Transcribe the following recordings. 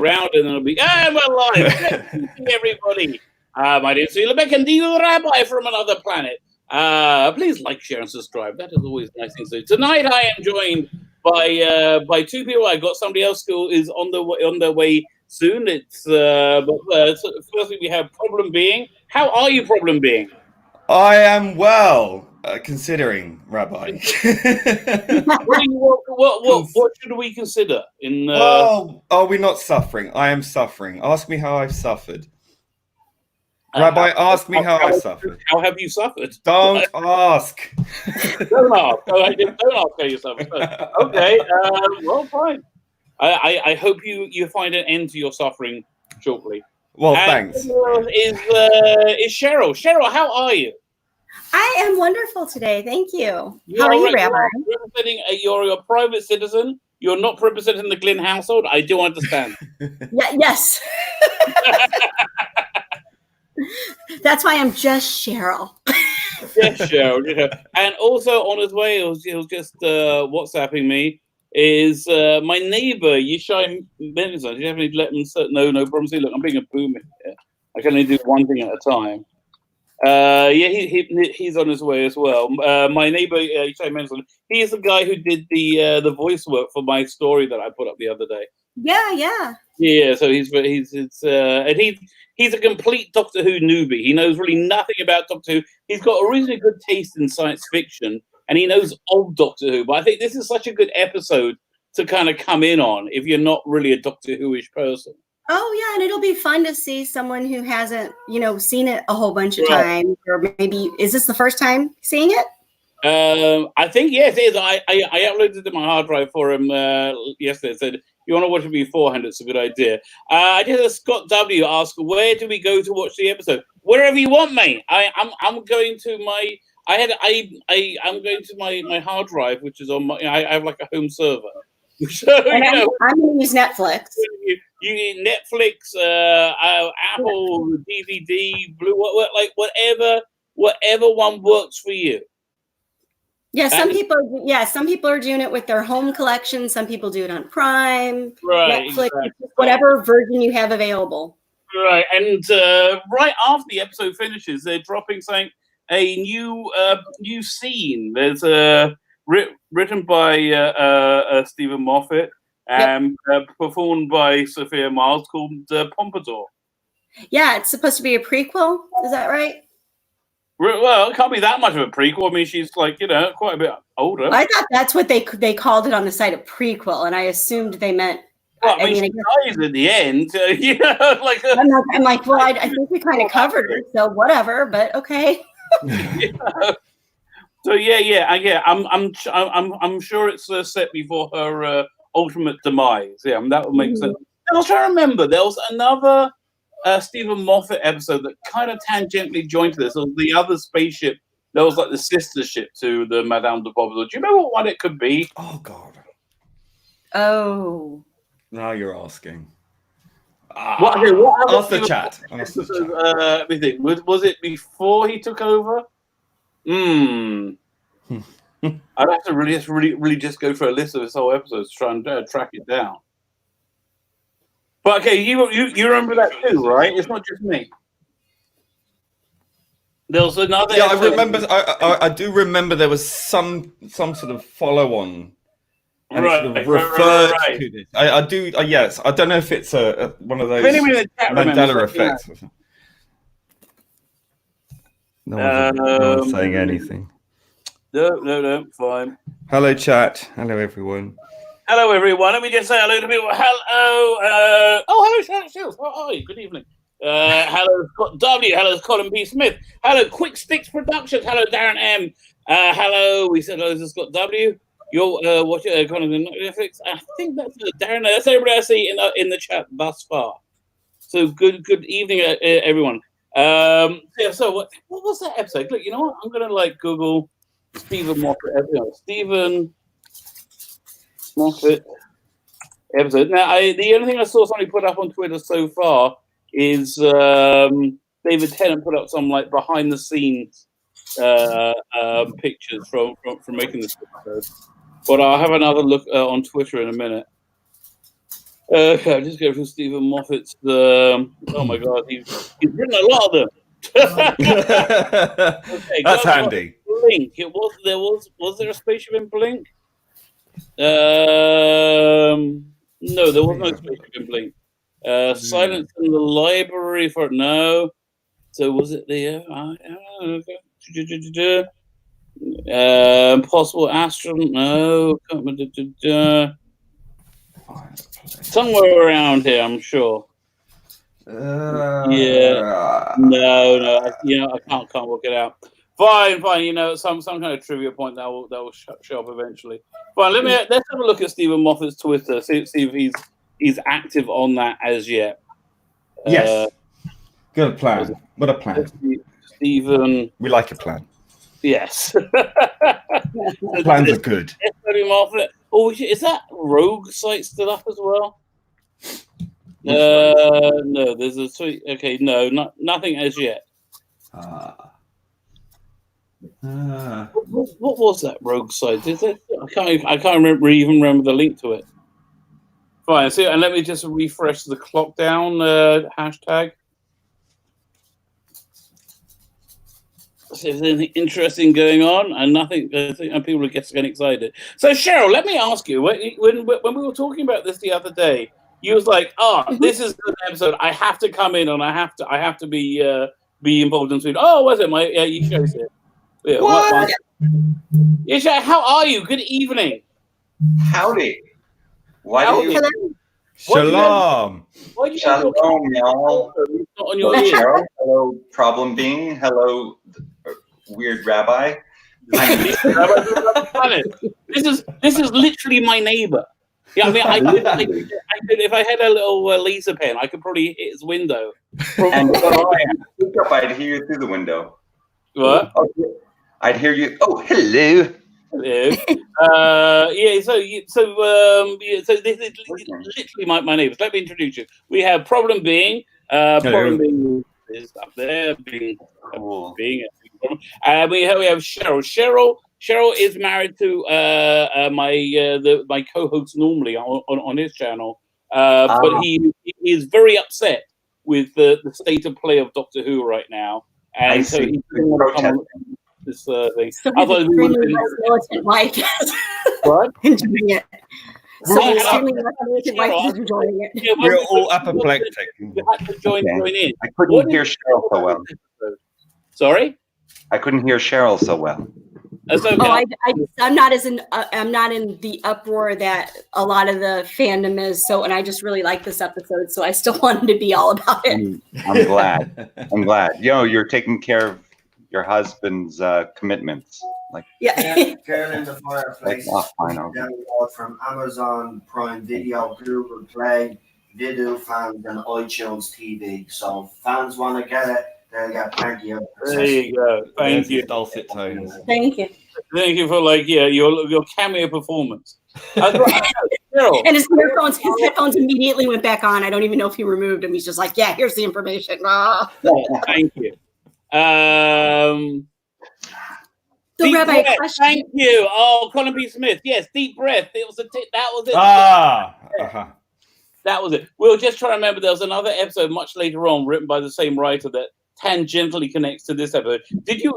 around and then it'll be, we're live. Everybody. My name is Lebek and the Rabbi from another planet. Please like, share, and subscribe. That is always a nice thing to do. Tonight I am joined by two people. I got somebody else who is on their way soon. Firstly we have Problem Being. How are you, Problem Being? I am well, considering, Rabbi. What should we consider? Are we not suffering? I am suffering. Ask me how I've suffered. Rabbi, ask me how I suffered. How have you suffered? Don't ask. Don't ask. Don't ask how you suffered. Okay, well, fine. I hope you find an end to your suffering shortly. Well, thanks. Is Cheryl. Cheryl, how are you? I am wonderful today. Thank you. How are you, Rabbi? You're a private citizen. You're not representing the Glynn household. I do understand. Yes. That's why I'm just Cheryl. Yes, Cheryl. And also on his way, he was just WhatsApping me. Is my neighbor Yishai Benson? Do you have any let him no problem? See, look, I'm being a boomer here. I can only do one thing at a time. He's on his way as well. My neighbor Yishai Benson, he is the guy who did the voice work for my story that I put up the other day. Yeah. So he's a complete Doctor Who newbie. He knows really nothing about Doctor Who. He's got a reasonably good taste in science fiction. And he knows of Doctor Who, but I think this is such a good episode to kind of come in on if you're not really a Doctor Who-ish person. Oh, yeah, and it'll be fun to see someone who hasn't, seen it a whole bunch of times, or maybe, is this the first time seeing it? I think, yes, it is. I uploaded it to my hard drive for him yesterday. It said, you want to watch it beforehand, it's a good idea. I did a Scott W. ask, where do we go to watch the episode? Wherever you want, mate. I'm going to my... I'm going to my hard drive, which is on my. I have like a home server. So I'm going to use Netflix. You need Netflix, Apple, DVD, Blue, whatever one works for you. Yeah, some people are doing it with their home collection. Some people do it on Prime, Netflix, exactly. Whatever version you have available. Right, and right after the episode finishes, they're dropping something. A new scene. There's written by Stephen Moffat and performed by Sophia Myles called Pompadour. Yeah, it's supposed to be a prequel. Is that right? Well, it can't be that much of a prequel. I mean, she's like quite a bit older. I thought that's what they called it on the site, a prequel, and I assumed they meant. Well, I mean she dies at the end, I'm like, well, I think we kind of covered it, so whatever. But okay. So I'm sure it's set before her ultimate demise. Yeah, that would make sense. I was trying to remember there was another Stephen Moffat episode that kind of tangentially joined to this. It was the other spaceship that was like the sister ship to the Madame de Pompadour. Do you remember what it could be? Oh God. Oh. Now you're asking. What Ask the chat. Let me think. Was it before he took over? I'd have to really just go through a list of this whole episode to try and track it down. But okay, you remember that too, right? It's not just me. There was another. Yeah, I remember. I do remember there was some sort of follow-on. And it sort of referred to this. I do. Yes, I don't know if it's one of those Mandela effects. Yeah. No one's saying anything. No, fine. Hello, chat. Hello, everyone. Hello, everyone. Let me just say hello to people. Hello. Hello, Shields. How are you? Good evening. Hello, Scott W. Hello, Colin B. Smith. Hello, Quick Sticks Productions. Hello, Darren M. Hello. We said hello to Scott W. You're watching Netflix. I think that's Darren. That's everybody I see in the chat thus far. So good evening, everyone. So what was that episode? Look, you know what? I'm gonna Google Stephen Moffat. Stephen Moffat episode. Now, the only thing I saw somebody put up on Twitter so far is David Tennant put up some behind the scenes pictures from making this episode. But I'll have another look on Twitter in a minute. Okay, I'll just go through Stephen Moffat's. Oh my God, he's written a lot of them. Okay, that's handy. Blink. Was there a spaceship in Blink? No, there was no spaceship in Blink. Silence in the library for no. So was it the possible astronaut? No. Somewhere around here, I'm sure. Yeah. No. I can't work it out. Fine. Some kind of trivia point that will show up eventually. Fine. Let's have a look at Stephen Moffat's Twitter. See if he's active on that as yet. Yes. Good plan. What a plan. Stephen. We like a plan. Yes. Plans are good. Moffat. Oh, is that Rogue site still up as well? No, there's a sweet. Okay, no, nothing as yet. What was that Rogue site? Is it? I can't remember the link to it. Fine. See, and let me just refresh the clock down hashtag. See if there's anything interesting going on, and nothing. And people are getting excited. So, Cheryl, let me ask you: when we were talking about this the other day, you was like, this is an episode. I have to come in, and I have to be involved in food. Oh, was it my Yisha's here? Yeah, what? Yisha, how are you? Good evening. Howdy. Shalom. Shalom, y'all. Hello, problem being. Hello, weird Rabbi. This is literally my neighbor. Yeah, I mean, I could, if I had a little laser pen, I could probably hit his window. And I'd hear you through the window. What? I'd hear you. Oh, hello. Hello. So this is literally my neighbors. Let me introduce you. We have Problem Being. Problem Being is up there. Being a problem. And we have Cheryl. Cheryl is married to my co-host normally on his channel, but he is very upset with the state of play of Doctor Who right now, and so he's this thing. So he's extremely militant wife. What? Enjoying it. So he's extremely militant wife is enjoying it. Yeah, we're all apoplectic. You had to join in. I couldn't hear Cheryl so well. Sorry? I couldn't hear Cheryl so well. Okay. I'm not in the uproar that a lot of the fandom is. So, and I just really like this episode. So I still wanted to be all about it. I'm glad. You're taking care of your husband's commitments. Carolyn the Fireplace. Download from Amazon Prime Video, Google Play, Video Fans, and iTunes TV. So fans want to get it. They'll get plenty of. There you go. Thank you. Dulcet tones. Thank you. Thank you for your cameo performance. And his headphones immediately went back on. I don't even know if he removed them. He's just like, yeah, here's the information. Thank you. Rabbi, question. Thank you. Oh, Colin B. Smith. Yes, deep breath. That was it. That was it. We were just trying to remember there was another episode much later on written by the same writer that tangentially connects to this episode. Did you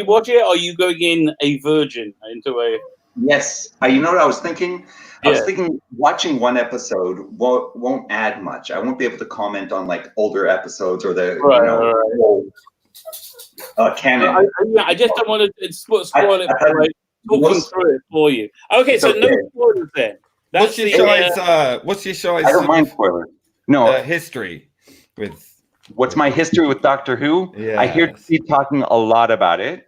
watch it? Or are you going in a virgin into a? Yes. You know what I was thinking? I was thinking watching one episode won't add much. I won't be able to comment on like older episodes or the canon. I just don't want to spoil it by talking through it for you. Okay, so no spoilers then. What's your show's? I don't mind spoilers. No history with. What's my history with Doctor Who? Yes. I hear you talking a lot about it.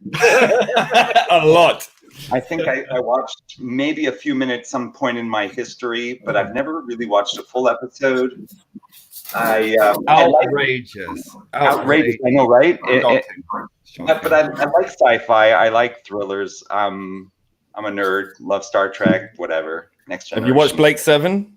A lot. I think I watched maybe a few minutes some point in my history, but I've never really watched a full episode. Outrageous. Outrageous. I know, right? But I like sci-fi. I like thrillers. I'm a nerd. Love Star Trek. Whatever. Next Generation. Have you watched Blake 7?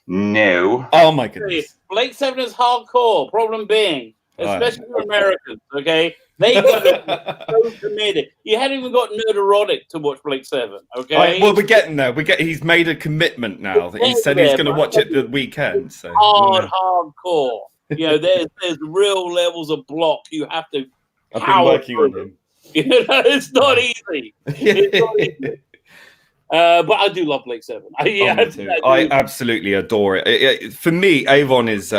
No. Oh my goodness. Blake 7 is hardcore. Problem being, especially for Americans. Okay, They got so committed. You hadn't even got Nerderotic to watch Blake 7, okay? Right, well, we're getting there. He's made a commitment now. He said he's going to watch it the weekend. So hardcore. You know, there's real levels of block you have to. I've been working on him. You know, it's not easy. It's not easy. But I do love Blake 7. I absolutely adore it. For me, Avon is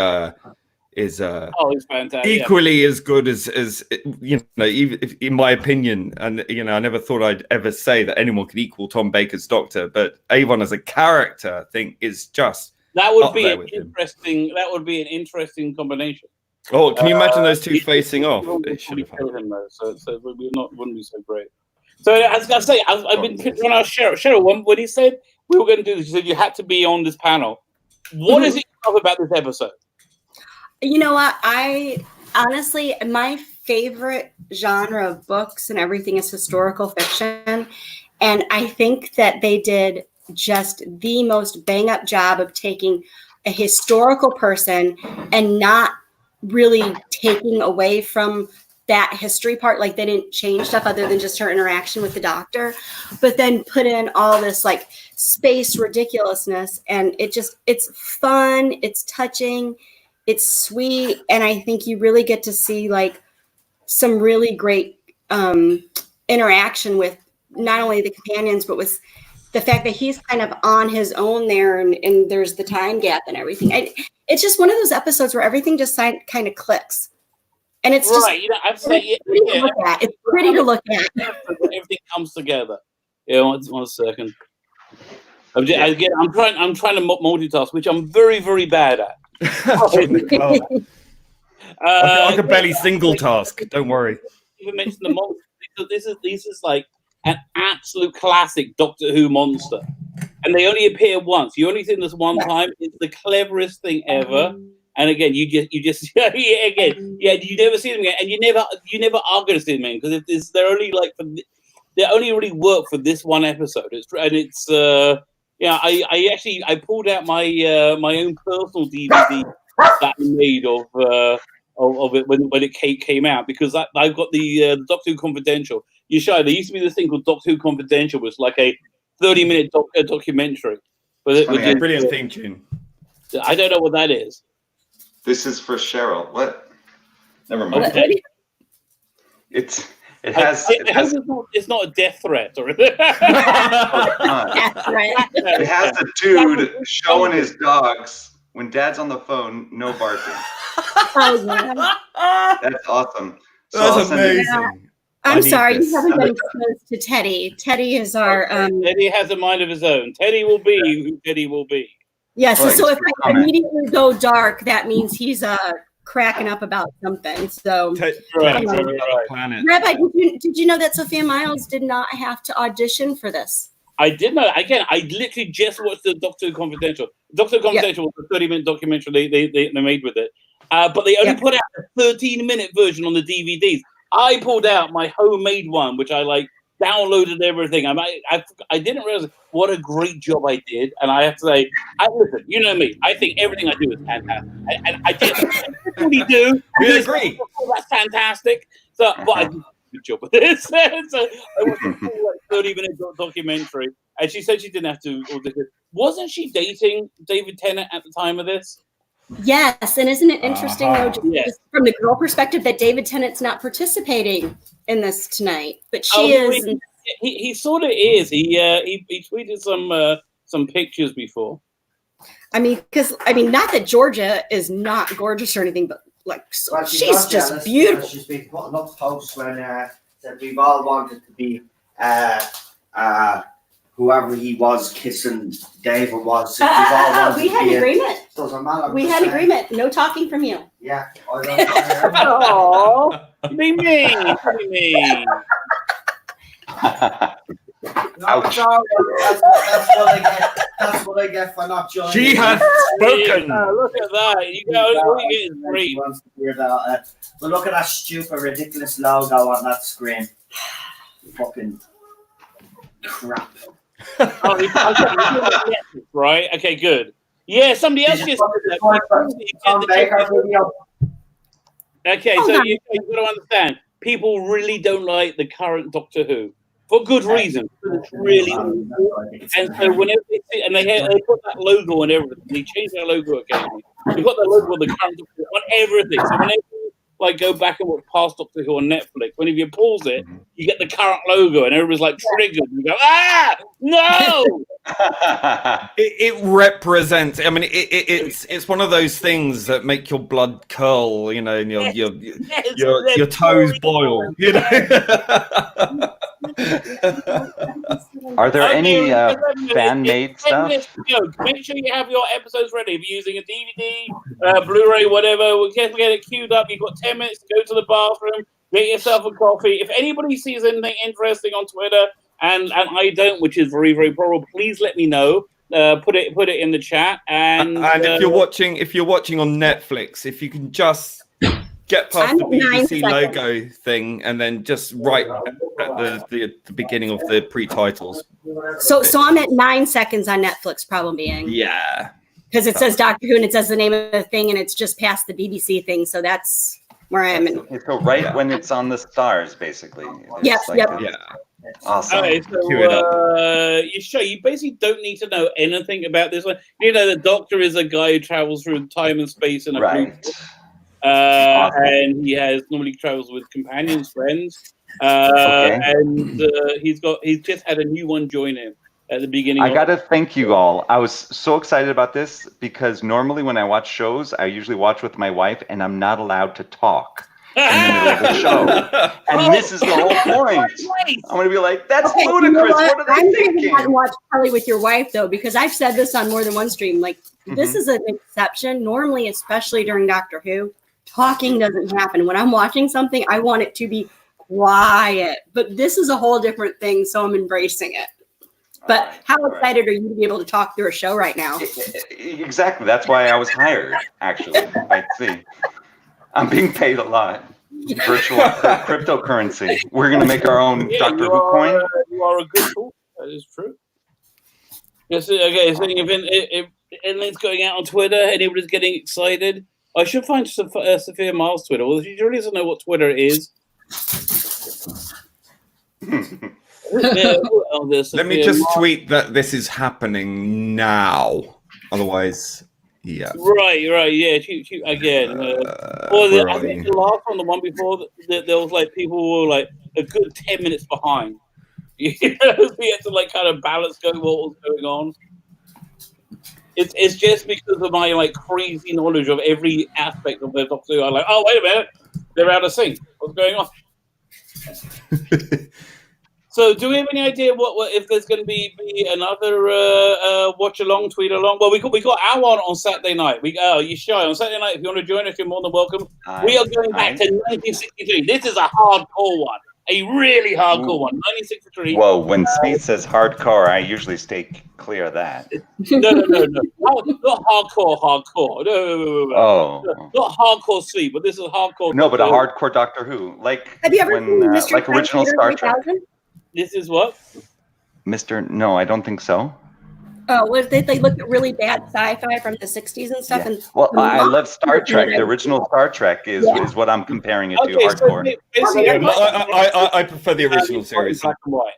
it's fantastic. Equally as good as you know, even in my opinion. And you know, I never thought I'd ever say that anyone could equal Tom Baker's Doctor, but Avon as a character, I think, is just that would be an interesting. That would be an interesting combination. Oh, can you imagine those two facing off? It should have happened. So it wouldn't be so great. So as I say, I've been on our Cheryl when he said we were going to do this. He said you had to be on this panel. What is it you love about this episode? You know what? I honestly, my favorite genre of books and everything is historical fiction. And I think that they did just the most bang up job of taking a historical person and not really taking away from that history part. Like they didn't change stuff other than just her interaction with the Doctor, but then put in all this like space ridiculousness. And it's fun. It's touching. It's sweet. And I think you really get to see like some really great interaction with not only the companions, but with the fact that he's kind of on his own there and there's the time gap and everything. It's just one of those episodes where everything just kind of clicks. And it's just right. You know, I'd say it's pretty to look at. Everything comes together. Yeah, one second. I'm trying to multitask, which I'm very, very bad at. I can barely single task. Don't worry. You mentioned the monster. This is like an absolute classic Doctor Who monster, and they only appear once. You only see this one time. It's the cleverest thing ever. And again, you just you never see them again, and you never are going to see them again because they only really work for this one episode. I pulled out my own personal DVD that I made of it when it came out because I've got the Doctor Who Confidential. There used to be this thing called Doctor Who Confidential, which was like a 30-minute documentary. Brilliant theme tune. I don't know what that is. This is for Cheryl. What? Never mind. Okay. It's not a death threat or anything. It has a dude showing his dogs when Dad's on the phone. No barking. Oh yeah. That's awesome. So that's amazing. Yeah. I'm sorry, you haven't been exposed to Teddy. Teddy is our. Teddy has a mind of his own. Teddy will be who Teddy will be. Yes. Yeah, so if I immediately go dark, that means he's cracking up about something. So, right. Rabbi, did you know that Sophia Myles did not have to audition for this? I did know. Again, I literally just watched the Doctor Who Confidential. Doctor Who Confidential was a 30-minute documentary they made with it, but they only put out a 13-minute version on the DVDs. I pulled out my homemade one, which I downloaded everything. I didn't realize what a great job I did, and I have to say, listen, you know me. I think everything I do is fantastic. I really do. We agree. That's fantastic. So, but I did a good job with this. So I watched a full 30-minute documentary, and she said she didn't have to audition. Wasn't she dating David Tennant at the time of this? Yes, and isn't it interesting though, just from the girl perspective, that David Tennant's not participating in this tonight, but she is. He sort of is. He tweeted some pictures before. Not that Georgia is not gorgeous or anything, but she's just beautiful. She's been putting up posts when that we've all wanted to be whoever he was kissing David was. We had an agreement. We had an agreement. No talking from you. Yeah. Oh, be mean. Ouch. That's what I get for not joining. She has spoken. Look at that. You get is great. But look at that stupid, ridiculous logo on that screen. Fucking crap. Right? Okay, good. Yeah, somebody else just. Okay, so you got to understand. people really don't like the current Doctor Who for good reason. It's really awful. And so whenever they see, and they put that logo on everything, they change their logo occasionally. They got that logo on the current Doctor Who on everything. So whenever you like go back and watch past Doctor Who on Netflix, whenever you pause it, you get the current logo, and everybody's like triggered. You go, no! It represents. I mean, it's one of those things that make your blood curl, you know, and your toes boil. You know. Are there any fan-made stuff? Make sure you have your episodes ready. If you're using a DVD, Blu-ray, whatever, we'll get it queued up. You've got 10 minutes to go to the bathroom, get yourself a coffee. If anybody sees anything interesting on Twitter, and I don't, which is very, very probable, please let me know. Put it in the chat. And if you're watching on Netflix, if you can just get past the BBC logo thing and then just right at the beginning of the pre-titles. So I'm at 9 seconds on Netflix, problem being. Yeah. Because it says Doctor Who and it says the name of the thing and it's just past the BBC thing. So that's where I am. So right when it's on the stars, basically. Yes, like yeah. Awesome. Okay, so you basically don't need to know anything about this one. You know, the Doctor is a guy who travels through time and space in a right. And he normally travels with companions, friends, and he's just had a new one join him at the beginning. I gotta thank you all. I was so excited about this because normally when I watch shows, I usually watch with my wife, and I'm not allowed to talk in the middle of the show. And this is the whole point. I'm gonna be like, that's ludicrous. What are they thinking? I'm watch Charlie with your wife though, because I've said this on more than one stream. Like this is an exception. Normally, especially during Doctor Who, talking doesn't happen. When I'm watching something, I want it to be quiet. But this is a whole different thing, so I'm embracing it. But how excited are you to be able to talk through a show right now? Exactly. That's why I was hired, actually. I see. I'm being paid a lot. Virtual cryptocurrency. We're going to make our own Doctor Who coin. You are a good fool. That is true. Yes, okay, so if anything's going out on Twitter, anybody's getting excited, I should find Sophia Miles' Twitter. Well, she really doesn't know what Twitter is. Let me just tweet that this is happening now. Otherwise, right, yeah. Shoot again. I think the last one, the one before, there was like people were like a good 10 minutes behind. You know, we had to like kind of balance what was going on. It's just because of my like crazy knowledge of every aspect of the Doctor Who. I'm like, oh wait a minute, they're out of sync. What's going on? So, do we have any idea what if there's going to be another watch along, tweet along? Well, we got our one on Saturday night. You shy on Saturday night. If you want to join us, you're more than welcome. We are going back to 1963. This is a hardcore one, a really hardcore one. 1963. Whoa! When Steve says hardcore, I usually stay clear of that. No, not hardcore. No. Oh, not hardcore sleep, but this is hardcore. No, but a hardcore Doctor Who, like have you ever seen Mr. like original Star Trek. This is what? No, I don't think so. Oh, they look at really bad sci-fi from the 60s and stuff. Yeah. And well, I love Star Trek. The original Star Trek is what I'm comparing it to. Hardcore. I prefer the original series. Black and white.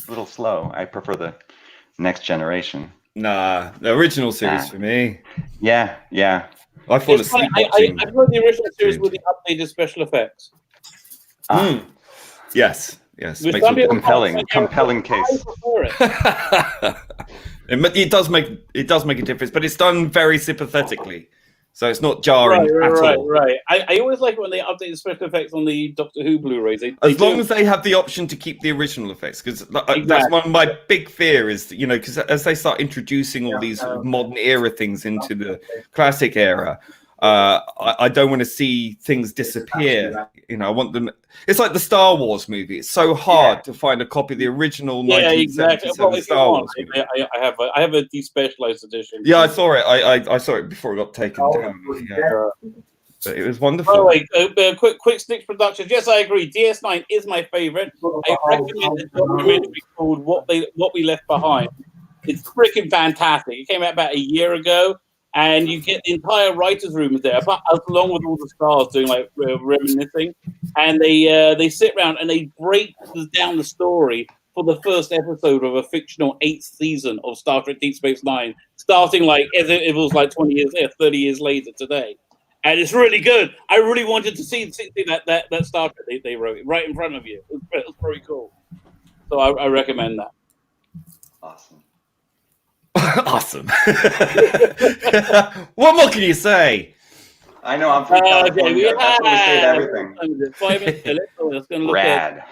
A little slow. I prefer the Next Generation. Nah, the original series for me. Yeah. I fall asleep watching. I prefer the original series with the updated special effects. Yes. Compelling case. It does make a difference, but it's done very sympathetically, so it's not jarring at all. Right. I always like it when they update the special effects on the Doctor Who Blu-rays. As long as they have the option to keep the original effects, because that's one of my big fear is, because as they start introducing all these modern era things into the classic era, I don't want to see things disappear. I want them. It's like the Star Wars movie. It's so hard to find a copy of the original 1977 Star Wars movie. I have a despecialized edition. Yeah, I saw it. I saw it before it got taken down. Yeah. But it was wonderful. Oh, wait, quick Sticks Productions. Yes, I agree. DS9 is my favorite. I recommend a documentary called What We Left Behind. It's freaking fantastic. It came out about a year ago. and you get the entire writers' room there, but along with all the stars doing like reminiscing, and they sit around and they break down the story for the first episode of a fictional 8th season of Star Trek Deep Space Nine, starting like as it was like 20 years, 30 years later today. And it's really good. I really wanted to see that Star Trek they wrote right in front of you. It was very cool. So I recommend that. Awesome. Awesome. What more can you say? I know, I'm from California. Okay, That's where we say everything. 5 minutes. Let's go look Rad. at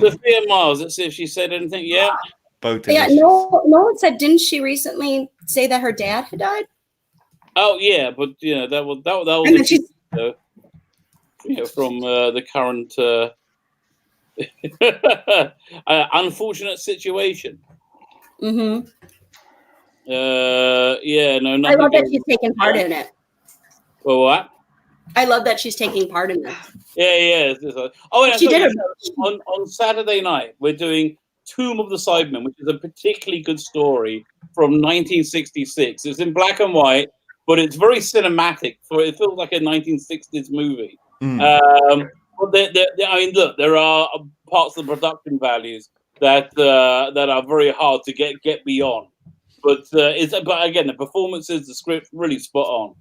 Sophia Mars. Let's see if she said anything. Yeah. Both Yeah, no one said, didn't she recently say that her dad had died? Oh yeah, but that was And then she's from the current unfortunate situation. Mm-hmm. Yeah, no, I love that she's taking part in it. Well, what? I love that she's taking part in this. Yeah. Oh, yeah. She did on Saturday night. We're doing Tomb of the Cybermen, which is a particularly good story from 1966. It's in black and white, but it's very cinematic. It feels like a 1960s movie. But I mean, look, there are parts of the production values that are very hard to get beyond. But again, the performances, the script, really spot on.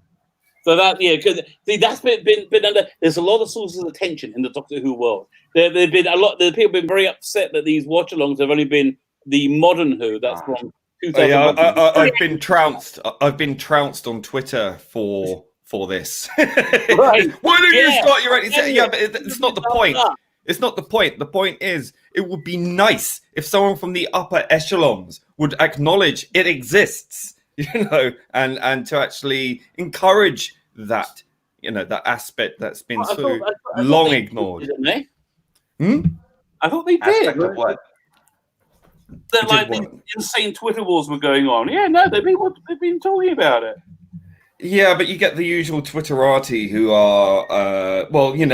So because that's been under. There's a lot of sources of tension in the Doctor Who world. There've been a lot. The people have been very upset that these watch-alongs have only been the modern Who. That's from 2000. Yeah, I've been trounced. I've been trounced on Twitter for this. Right. Why don't you start your own? Yeah, but it's not the point. It's not the point. The point is, it would be nice if someone from the upper echelons would acknowledge it exists, and to actually encourage that, that aspect that's been so long ignored. Didn't they? I thought they did. Aspect of what? That like these insane Twitter wars were going on. Yeah, no, they've been talking about it. Yeah, but you get the usual Twitterati who are,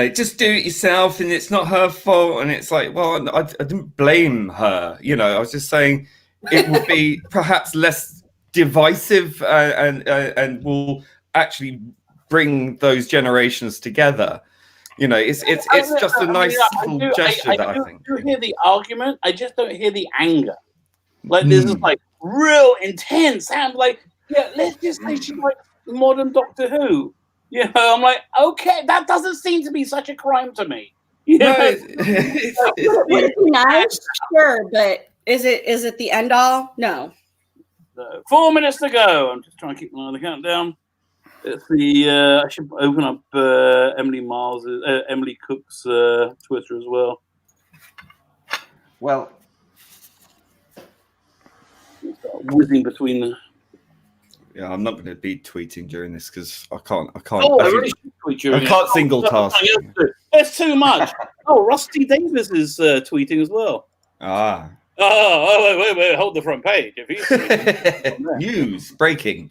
just do it yourself and it's not her fault. And it's like, well, I didn't blame her. I was just saying it would be perhaps less divisive and will actually bring those generations together. It's just a nice little gesture that I think. I do hear the argument. I just don't hear the anger. Like, this is like real intense. I'm like, yeah, let's just say she's like modern Doctor Who. I'm like, okay, that doesn't seem to be such a crime to me. Would it be nice? Sure, but is it the end all? No. 4 minutes to go. I'm just trying to keep my eye on the countdown. It's I should open up Emily Cook's Twitter as well. Well, whizzing between the. Yeah, I'm not going to be tweeting during this because I can't. I can't single task. That's too much. Rusty Davis is tweeting as well. Ah. Oh, wait, hold the front page. If he's news breaking.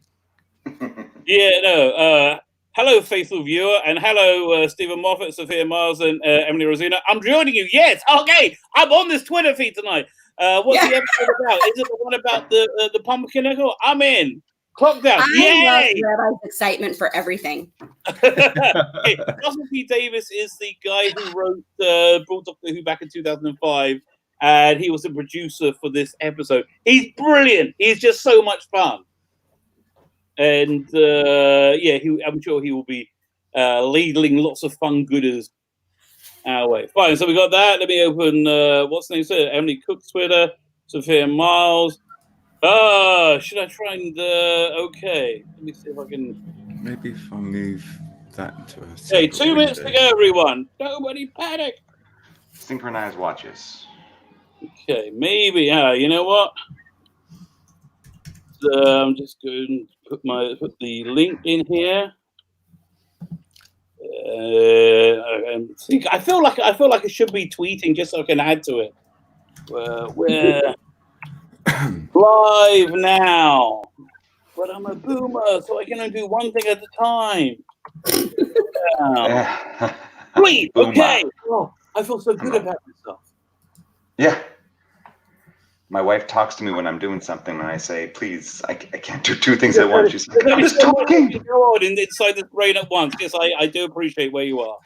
Yeah, no. Hello, faithful viewer, and hello, Stephen Moffat, Sophia Mars, and Emily Rosina. I'm joining you. Yes, okay. I'm on this Twitter feed tonight. What's the episode about? Is it the one about the pumpkin? I'm in. Clock down. I love Rabbi's excitement for everything. Russell T. Davis is the guy who brought Doctor Who back in 2005, and he was the producer for this episode. He's brilliant. He's just so much fun. And I'm sure he will be ladling lots of fun gooders our way. Fine, so we got that. Let me open what's the name? Emily Cook's Twitter, Sophia Miles. Should I try and okay? Let me see if I can. Maybe if I move that into a. Okay, 2 minutes to go, everyone. Nobody panic. Synchronized watches. Okay, maybe. You know what? I'm just going to put the link in here. See, I feel like I should be tweeting just so I can add to it. We're live now, but I'm a boomer, so I can only do one thing at a time. Sweet. Okay. Oh, I feel so good about myself. Yeah. My wife talks to me when I'm doing something, and I say, "Please, I can't do two things at once." She's like, "I'm just talking." Inside this brain at once. Yes, I do appreciate where you are.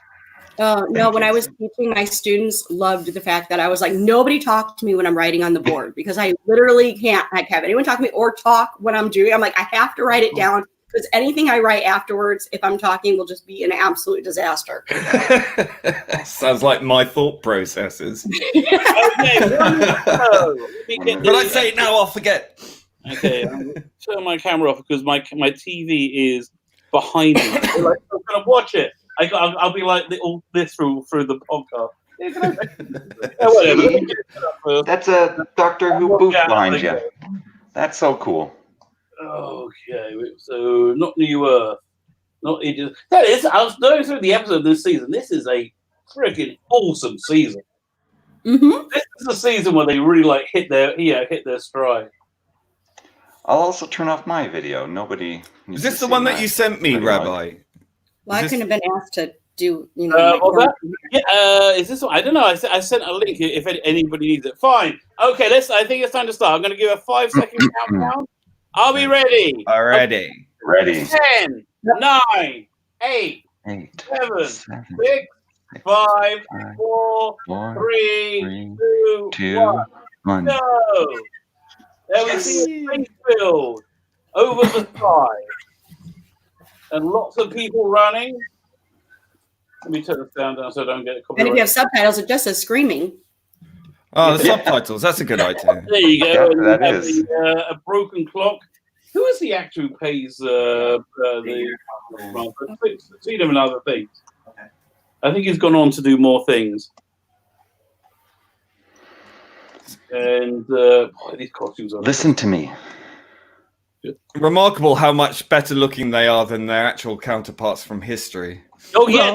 No, when I was teaching, my students loved the fact that I was like, nobody talk to me when I'm writing on the board, because I literally can't have anyone talk to me or talk when I'm doing. I'm like, I have to write it down, because anything I write afterwards, if I'm talking, will just be an absolute disaster. Sounds like my thought processes. Okay, but I say it now, I'll forget. Okay, I'm turn my camera off because my TV is behind me. Like, I'm gonna watch it. I'll be like all this through the podcast. That's a Doctor Who booth behind you. That's so cool. Okay, so not New Earth, not Egypt. That is, I was going through the episode this season. This is a freaking awesome season. Mm-hmm. This is a season where they really like hit their stride. I'll also turn off my video. Nobody. Is this the one that you sent me, Rabbi? Well, I couldn't have been asked to do, is this one? I don't know. I sent a link if anybody needs it. Fine. Okay, I think it's time to start. I'm going to give a 5-second countdown. I'll be ready. Already. Ready. 10, 9, 8, 7, 6, 5, 4, 3, 2, 1. Go. There we see a space field over the sky. And lots of people running. Let me turn this down so I don't get a copyright. And if you have subtitles, it just says screaming. Oh, the subtitles. That's a good idea. There you go. Yeah, that is. A broken clock. Who is the actor who pays the Freedom and other things? I think he's gone on to do more things. And these costumes are. Listen to me. Remarkable how much better looking they are than their actual counterparts from history. Oh yeah,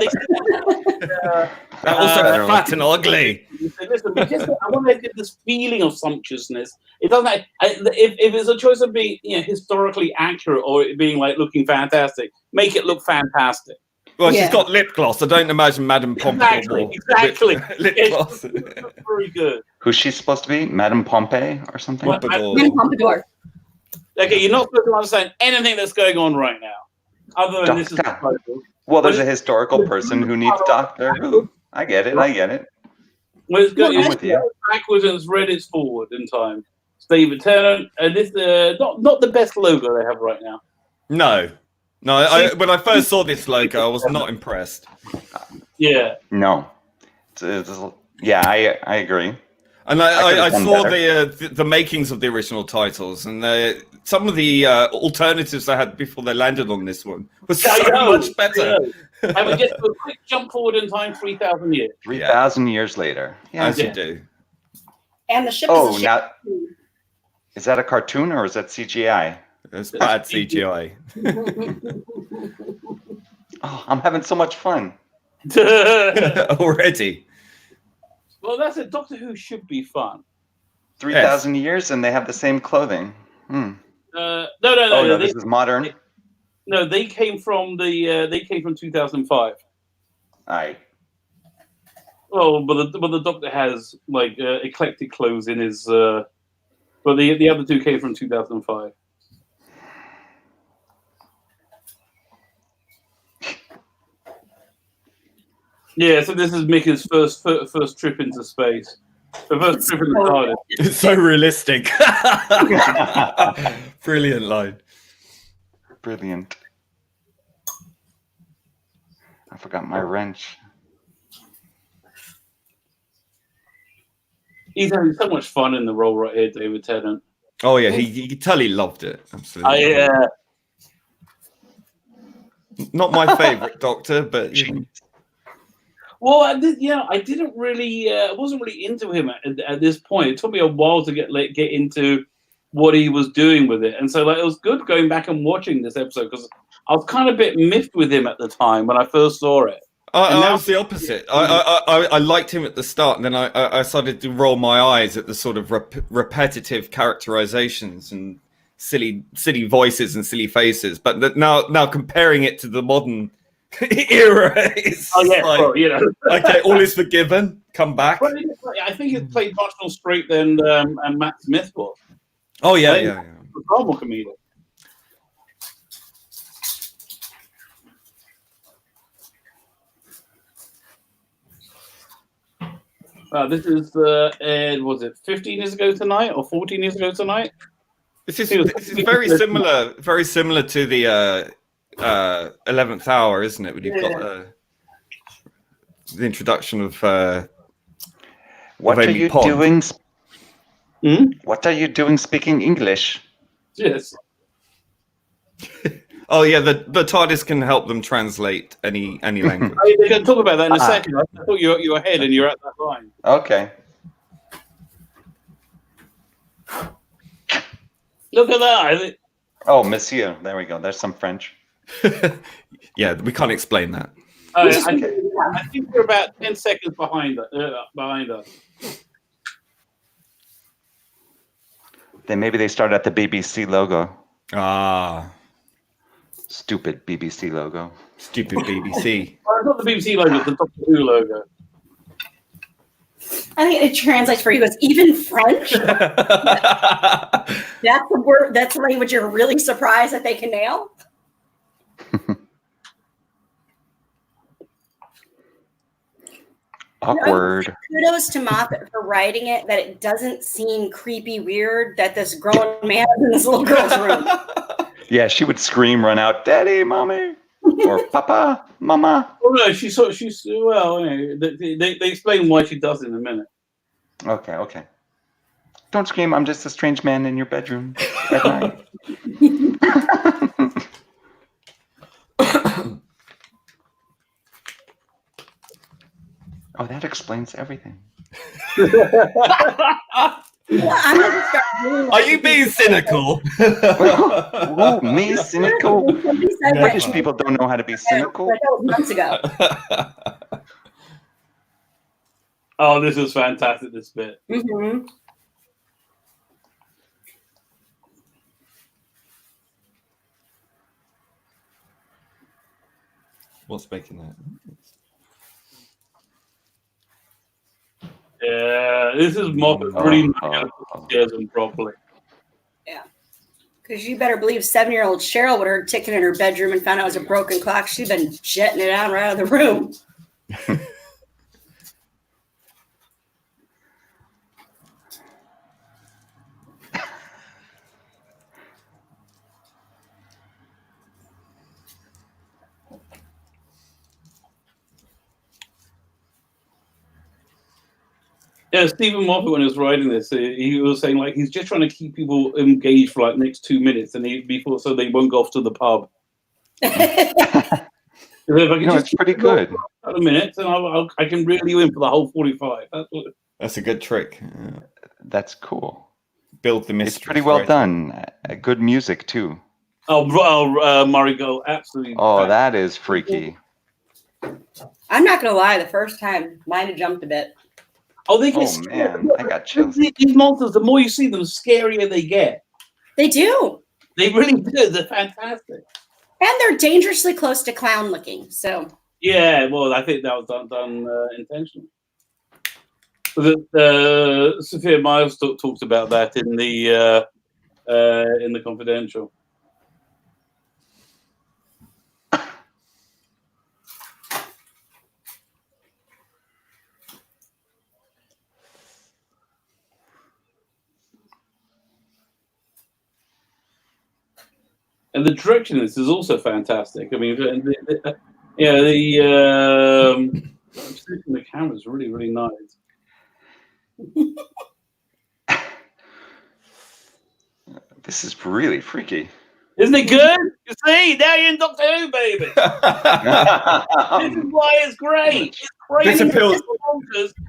they're also fat and ugly. Listen, I want to get this feeling of sumptuousness. It doesn't. If it's a choice of being historically accurate or it being like looking fantastic, make it look fantastic. Well, she's got lip gloss. I don't imagine Madame Pompadour. Exactly. Lip gloss. Very good. Who's she supposed to be? Madame Pompey or something? Madame Pompadour. Okay, you're not supposed to understand anything that's going on right now, other than this is the title. Well, there's a historical person who needs Doctor Who. I get it. Well, it's backwards and it's read it's forward in time. It's David Tennant, and this not the best logo they have right now. No. When I first saw this logo, I was not impressed. Yeah. No. I agree. And I saw the makings of the original titles, and some of the alternatives they had before they landed on this one was so much better. And we just do a quick jump forward in time, 3,000 years. 3,000 years later. Yeah. As you do. And the ship is a ship. Now, is that a cartoon or is that CGI? It's bad CGI. Oh, I'm having so much fun. Already. Well, that's it. Doctor Who should be fun. 3,000 years and they have the same clothing. No. This is modern. No, they came from 2005. Aye. Well, but the Doctor has like eclectic clothes in his. But the other two came from 2005. Yeah, so this is Mickey's first trip into space. The first trip in the TARDIS. It's so realistic. Brilliant line. Brilliant. I forgot my wrench. He's having so much fun in the role right here, David Tennant. Oh yeah, he totally loved it. Absolutely. Not my favorite Doctor, but well, I didn't really, I wasn't really into him at this point. It took me a while to get into what he was doing with it, and so it was good going back and watching this episode because I was kind of a bit miffed with him at the time when I first saw it. I was the opposite. I liked him at the start, and then I started to roll my eyes at the sort of repetitive characterizations and silly voices and silly faces. But now comparing it to the modern Erase. Oh yeah, Like, well, you know. okay, all is forgiven. Come back. Well, I think it played much more straight than and Matt Smith was. Oh yeah. Far more comedic. This is was it 15 years ago tonight or 14 years ago tonight? This is very similar to the 11th Hour, isn't it? When you've got the introduction of what are you Pond. doing? What are you doing speaking English? Yes. Oh yeah, the TARDIS can help them translate any language. We're going to talk about that in a second. I thought you were ahead and you're at that line. Okay. Look at that. Oh, Monsieur. There we go. There's some French. Yeah, we can't explain that. I think we're about 10 seconds behind us. Then maybe they started at the BBC logo. Ah. Stupid BBC logo. Stupid BBC. Well, it's not the BBC logo, it's the Doctor Who logo. I think it translates for you as even French. That's the word. That's the language you're really surprised that they can nail. Awkward. Kudos to Moffat for writing it that it doesn't seem creepy weird that this grown man is in this little girl's room. Yeah, she would scream, run out, "Daddy, mommy," or "Papa, mama." Oh no, she's well. They explain why she does in a minute. Okay. Don't scream. I'm just a strange man in your bedroom at night. Oh, that explains everything. I'm gonna start doing Are you being cynical? Oh, me cynical? British people don't know how to be cynical. That was months ago. Oh, this is fantastic, this bit. Mm-hmm. What's making that? Yeah, this is Moffat really scares him properly. Yeah. Because you better believe 7-year-old Cheryl would have heard ticking in her bedroom and found out it was a broken clock. She'd been jetting it out right out of the room. Yeah, Stephen Moffat, when he was writing this, he was saying like he's just trying to keep people engaged for like next 2 minutes, and before so they won't go off to the pub. It's pretty good. A minute, and I can reel you in for the whole 45. That's a good trick. Yeah. That's cool. Build the mystery. It's pretty well done. Good music too. Oh, Murray Gold, absolutely. Oh, that is freaky. I'm not gonna lie. The first time, mine had jumped a bit. Oh, they get man, I got chills. These monsters, the more you see them, the scarier they get. They do. They really do. They're fantastic. And they're dangerously close to clown looking. So yeah, well, I think that was done intentionally. Sophia Myles talked about that in the Confidential. And the direction of this is also fantastic. I mean, the camera is really, really nice. This is really freaky. Isn't it good? You see, now you're in Doctor Who, baby. This is why it's great. It's crazy,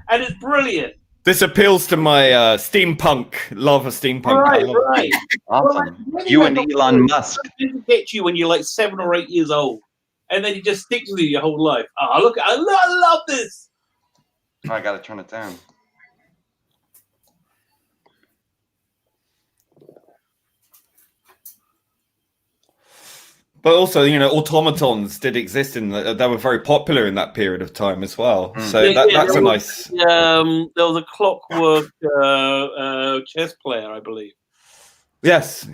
and it's brilliant. This appeals to my steampunk love of steampunk. Right. Awesome. You and Elon Musk. It gets you when you're like 7 or 8 years old, and then it just sticks with you your whole life. Oh, look! I love this. Oh, I gotta turn it down. But also, automatons did exist they were very popular in that period of time as well. So that's a nice. There was a clockwork chess player, I believe. Yes.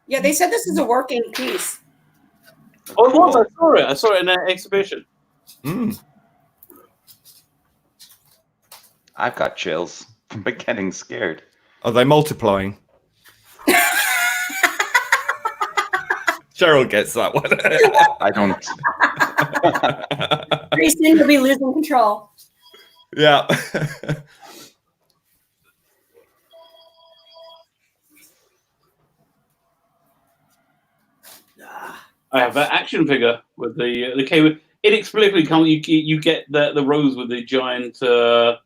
Yeah, they said this is a working piece. Oh, it was. I saw it in an exhibition. I've got chills from getting scared. Are they multiplying? Cheryl gets that one. I don't. Pretty soon you'll be losing control. Yeah. I have an action figure with the cable. Inexplicably, you get the rose with the giant. What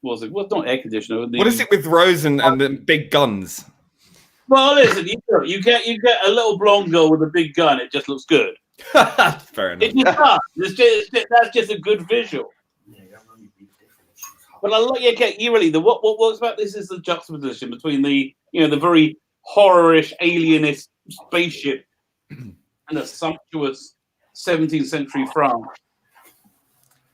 was it? Well, not air conditioner. What is it with Rose and the big guns? Well, listen, you get a little blonde girl with a big gun. It just looks good. Fair enough. It just does. That's just a good visual. But I like what works about this is the juxtaposition between the very horrorish, alienist spaceship and a sumptuous 17th century France.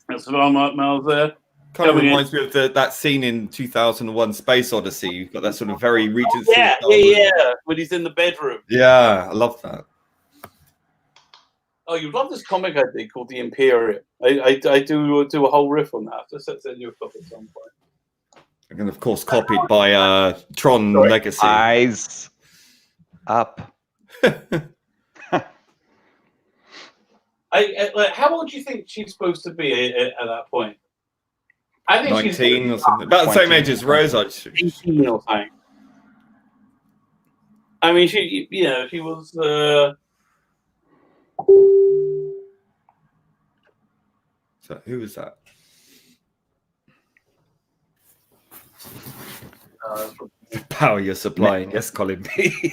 That's what Miles there. Kind of reminds me of that scene in 2001 Space Odyssey. You've got that sort of very Regency. Yeah, when he's in the bedroom. Yeah, I love that. Oh, you'd love this comic I did called The Imperium. I do a whole riff on that. Just send you a copy at some point. And of course, copied by Tron Legacy. Eyes up. How old do you think she's supposed to be at that point? I think 19 she's or something. About the same age as Rose, I'd 18 or something. I mean, she was. So who was that? The power you're supplying. Yes, Colin B.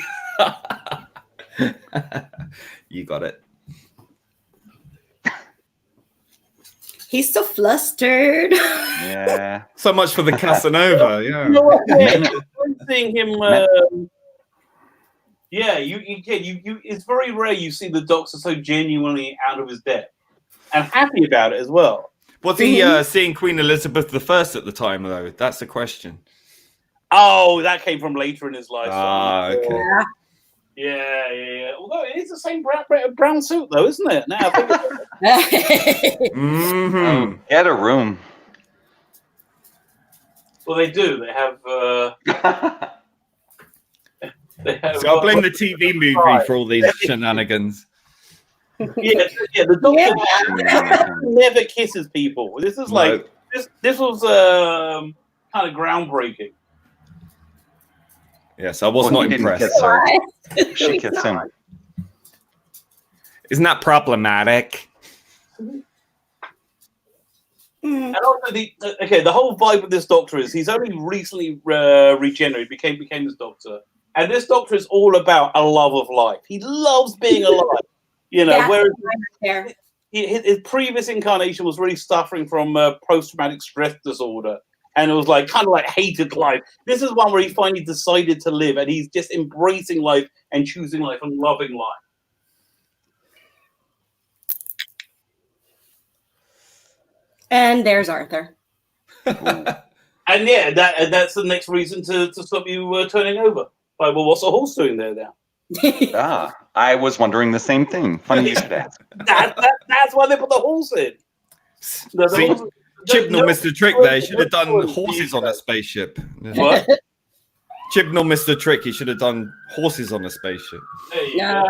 You got it. He's so flustered. Yeah. So much for the Casanova. Yeah. You know what? I'm seeing him. It's very rare you see the Doctor so genuinely out of his depth and happy about it as well. Was he seeing Queen Elizabeth I at the time, though? That's the question. Oh, that came from later in his life. Ah, okay. Yeah. Although it is the same brown suit, though, isn't it? Now I think Mm-hmm. Get a room. Well, they do. They have. So I'll blame the TV movie for all these shenanigans. Yeah. The Doctor never kisses people. This is like this was kind of groundbreaking. Yes, I was not impressed. She kissed him. Isn't that problematic? And also the whole vibe of this Doctor is he's only recently regenerated, became this Doctor, and this Doctor is all about a love of life. He loves being alive, whereas his previous incarnation was really suffering from post-traumatic stress disorder, and it was kind of hated life. This is one where he finally decided to live, and he's just embracing life and choosing life and loving life. And there's Arthur. And that's the next reason to stop you turning over. Like, well, what's the horse doing there now? I was wondering the same thing. Funny you should ask. That's why they put the horse in. Chibnall missed the trick there. He should have done horses on a spaceship. What? Chibnall missed the trick. He should have done horses on a spaceship. Yeah.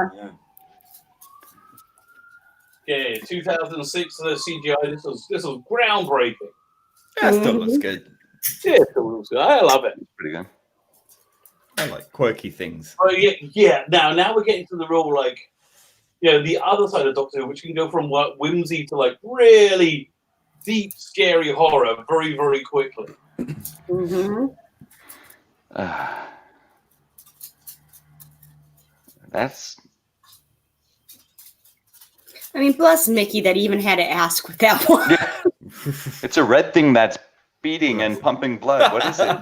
Yeah, 2006 CGI. This was groundbreaking. Yeah, it still looks good. Yeah, it still looks good. I love it. Pretty good. I like quirky things. Oh yeah. Now we're getting to the real the other side of Doctor Who, which can go from whimsy to really deep, scary horror very, very quickly. Mm-hmm. That's. I mean, bless Mickey that he even had to ask with that one. It's a red thing that's beating and pumping blood. What is it?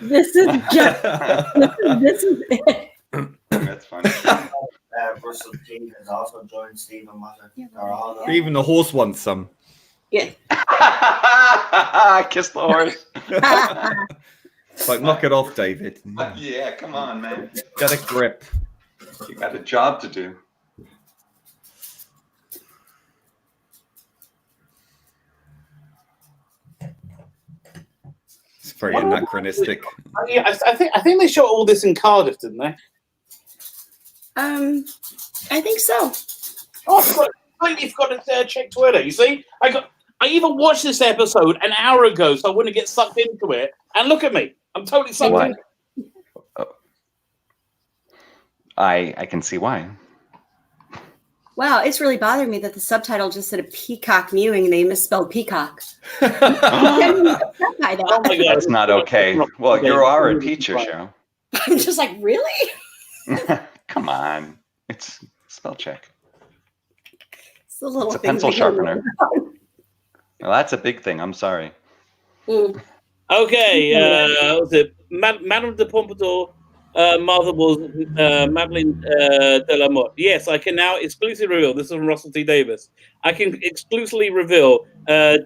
This is just. This is it. That's funny. Russell T has also joined Stephen Moffat. Even the horse wants some. Yeah. Kiss the horse. It's like, knock it off, David. Yeah, come on, man. Get a grip. You got a job to do. It's very anachronistic. Yeah, I think they shot all this in Cardiff, didn't they? I think so. Oh, I forgot to check Twitter. You see, I even watched this episode an hour ago, so I wouldn't get sucked into it. And look at me, I'm totally sucked in. I can see why. Wow, it's really bothering me that the subtitle just said a peacock mewing and they misspelled peacock. Oh my God. That's not okay. Well, you are a teacher, Cheryl. I'm just like, really? Come on. It's spell check. It's a little It's a pencil sharpener. Well, that's a big thing. I'm sorry. Okay, was it Madame de Pompadour? Mother was Madeline de la Motte. Yes, I can now exclusively reveal. This is from Russell T. Davis. I can exclusively reveal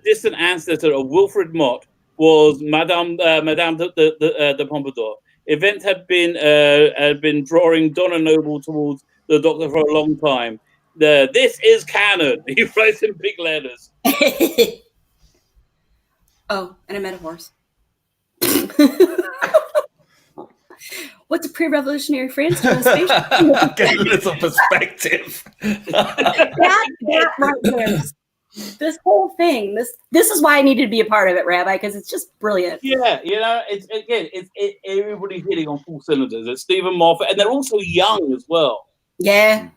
distant ancestor of Wilfred Mott was Madame de Pompadour. Events had been drawing Donna Noble towards the Doctor for a long time. This is canon. He writes in big letters. Oh, and I met a horse. What's a pre-revolutionary France doing space? Get a little perspective. that right there. This whole thing. This is why I needed to be a part of it, Rabbi, because it's just brilliant. Yeah, it's everybody's hitting on full cylinders. It's Stephen Moffat, and they're also young as well. Yeah.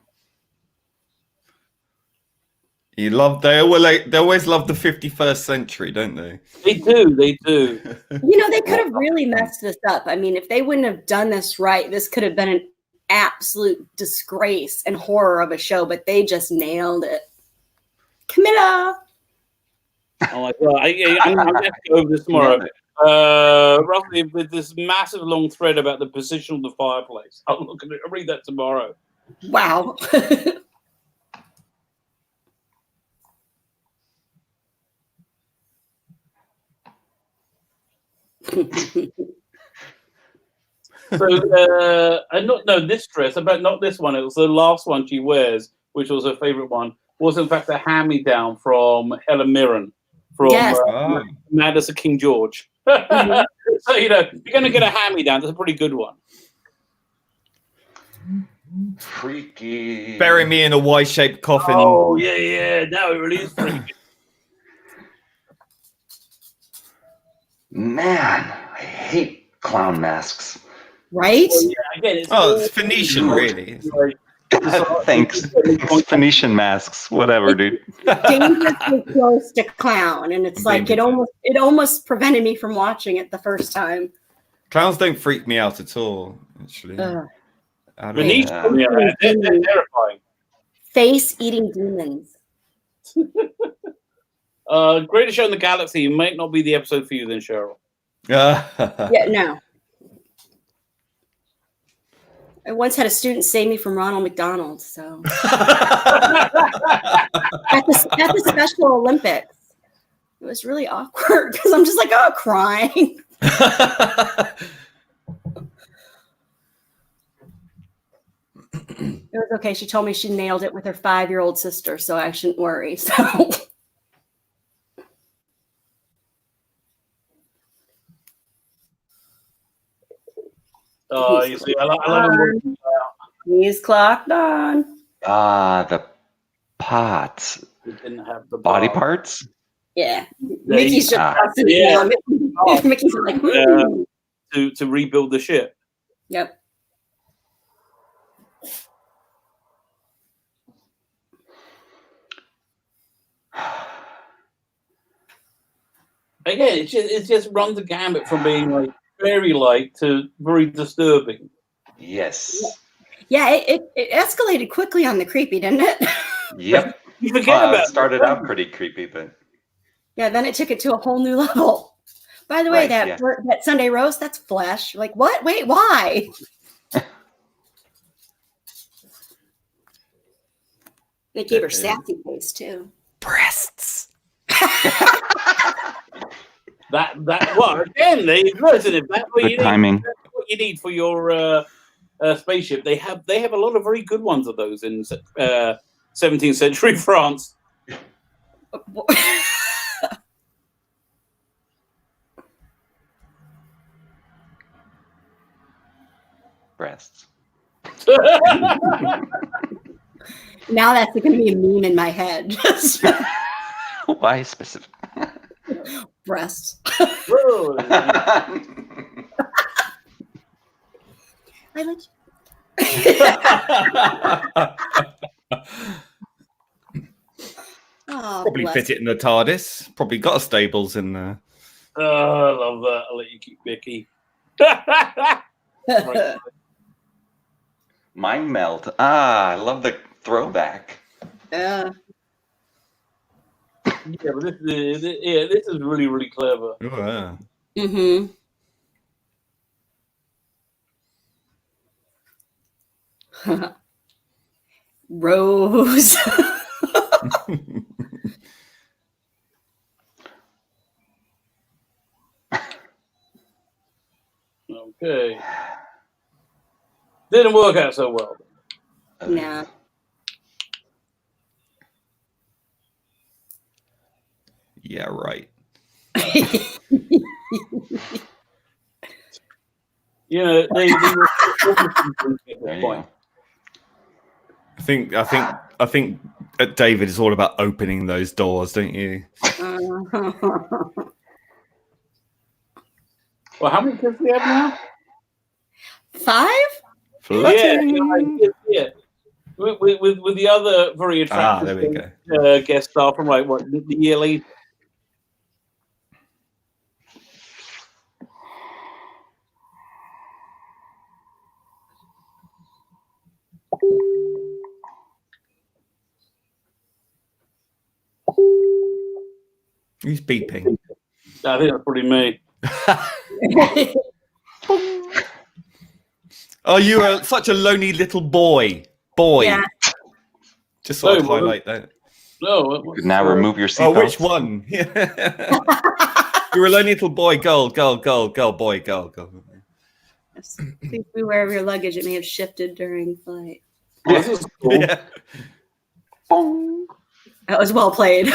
They always love the 51st century, don't they? They do. They could have really messed this up. I mean, if they wouldn't have done this right, this could have been an absolute disgrace and horror of a show, but they just nailed it. Camilla! Oh my God. I'm going to go over this tomorrow. Roughly with this massive long thread about the position of the fireplace. I'll read that tomorrow. Wow. So, this dress, but not this one. It was the last one she wears, which was her favorite one. Was in fact a hand-me-down from Helen Mirren from Mad as a King George. Mm-hmm. So you're going to get a hand-me-down. That's a pretty good one. Freaky. Bury me in a Y-shaped coffin. Oh yeah. No, it really is freaky. Man, I hate clown masks. Right? Well, yeah, again, it's Phoenician, really. Thanks. Phoenician masks, whatever, dude. Dangerously close to clown, and it's like it almost prevented me from watching it the first time. Clowns don't freak me out at all, actually. Phoenician, they're terrifying. Face-eating demons. Greatest Show in the Galaxy might not be the episode for you then, Cheryl. Yeah, no. I once had a student save me from Ronald McDonald, so at the Special Olympics. It was really awkward because I'm just like, crying. It was okay. She told me she nailed it with her 5-year-old sister, so I shouldn't worry. So you see, I love him. He's clocked on. The pots. He didn't have the body parts. Yeah, Mickey's just Mickey's like to rebuild the ship. Yep. Again, it just runs the gambit from being like very light to very disturbing. Yes. Yeah, it escalated quickly on the creepy, didn't it? Yep. You forget about it. Started out pretty creepy, but yeah, then it took it to a whole new level. By the way, that Sunday roast, that's flesh. Like, what? Wait, why? They gave her sassy face too. Breasts. That well again, listen, if that's what Good you timing. need, that's what you need for your spaceship. They have a lot of very good ones of those in 17th century France. Breasts. Now that's going to be a meme in my head. Why specific? Breasts. Whoa. I let Oh, Probably bless. fit it in the TARDIS. Probably got a stables in there. Oh, I love that. I'll let you keep Vicky. Right. Mind melt. I love the throwback. Yeah. Yeah, but this is really, really clever. Oh, yeah. Mm-hmm. Rose. Okay. Didn't work out so well. Nah. Yeah, right. You know, they were at There this you point. go. I think David is all about opening those doors, don't you? Well, how many kids do we have now? 5? Yeah. With the other very attractive there we go. guest star from the year later. Who's beeping? I think that's probably me. Oh, you are such a lonely little boy. Yeah. Just thought I'd highlight that. No. You could now remove your seatbelt. Oh, which one? You're a lonely little boy, girl, boy, girl. Please beware of your luggage. It may have shifted during flight. Oh, this is cool. Yeah. That was well played.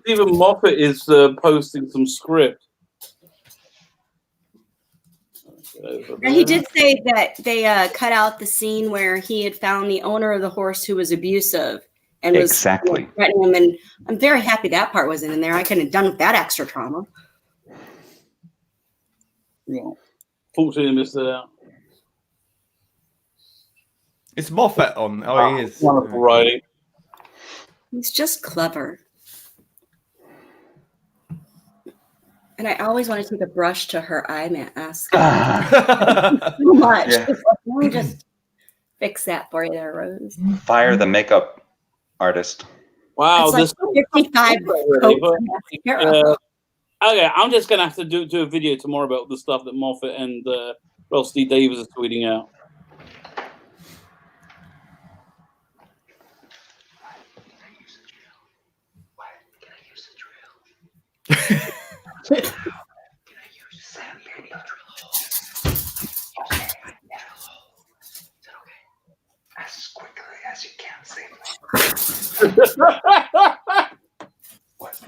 Stephen Moffat is posting some script. And he did say that they cut out the scene where he had found the owner of the horse who was abusive and was Exactly. threatening him. And I'm very happy that part wasn't in there. I couldn't have done with that extra trauma. Yeah. Fortunately, missed it out. Is Moffat on? Oh, he is. Wonderful writing. He's just clever. And I always want to take a brush to her eye mask. Too much. Yeah. Let me just fix that for you there, Rose. Fire the makeup artist. Wow, It's like 55 coats. Okay, I'm just gonna have to do a video tomorrow about the stuff that Moffat and Ross D. Davis are tweeting out. As quickly as you can safely. What?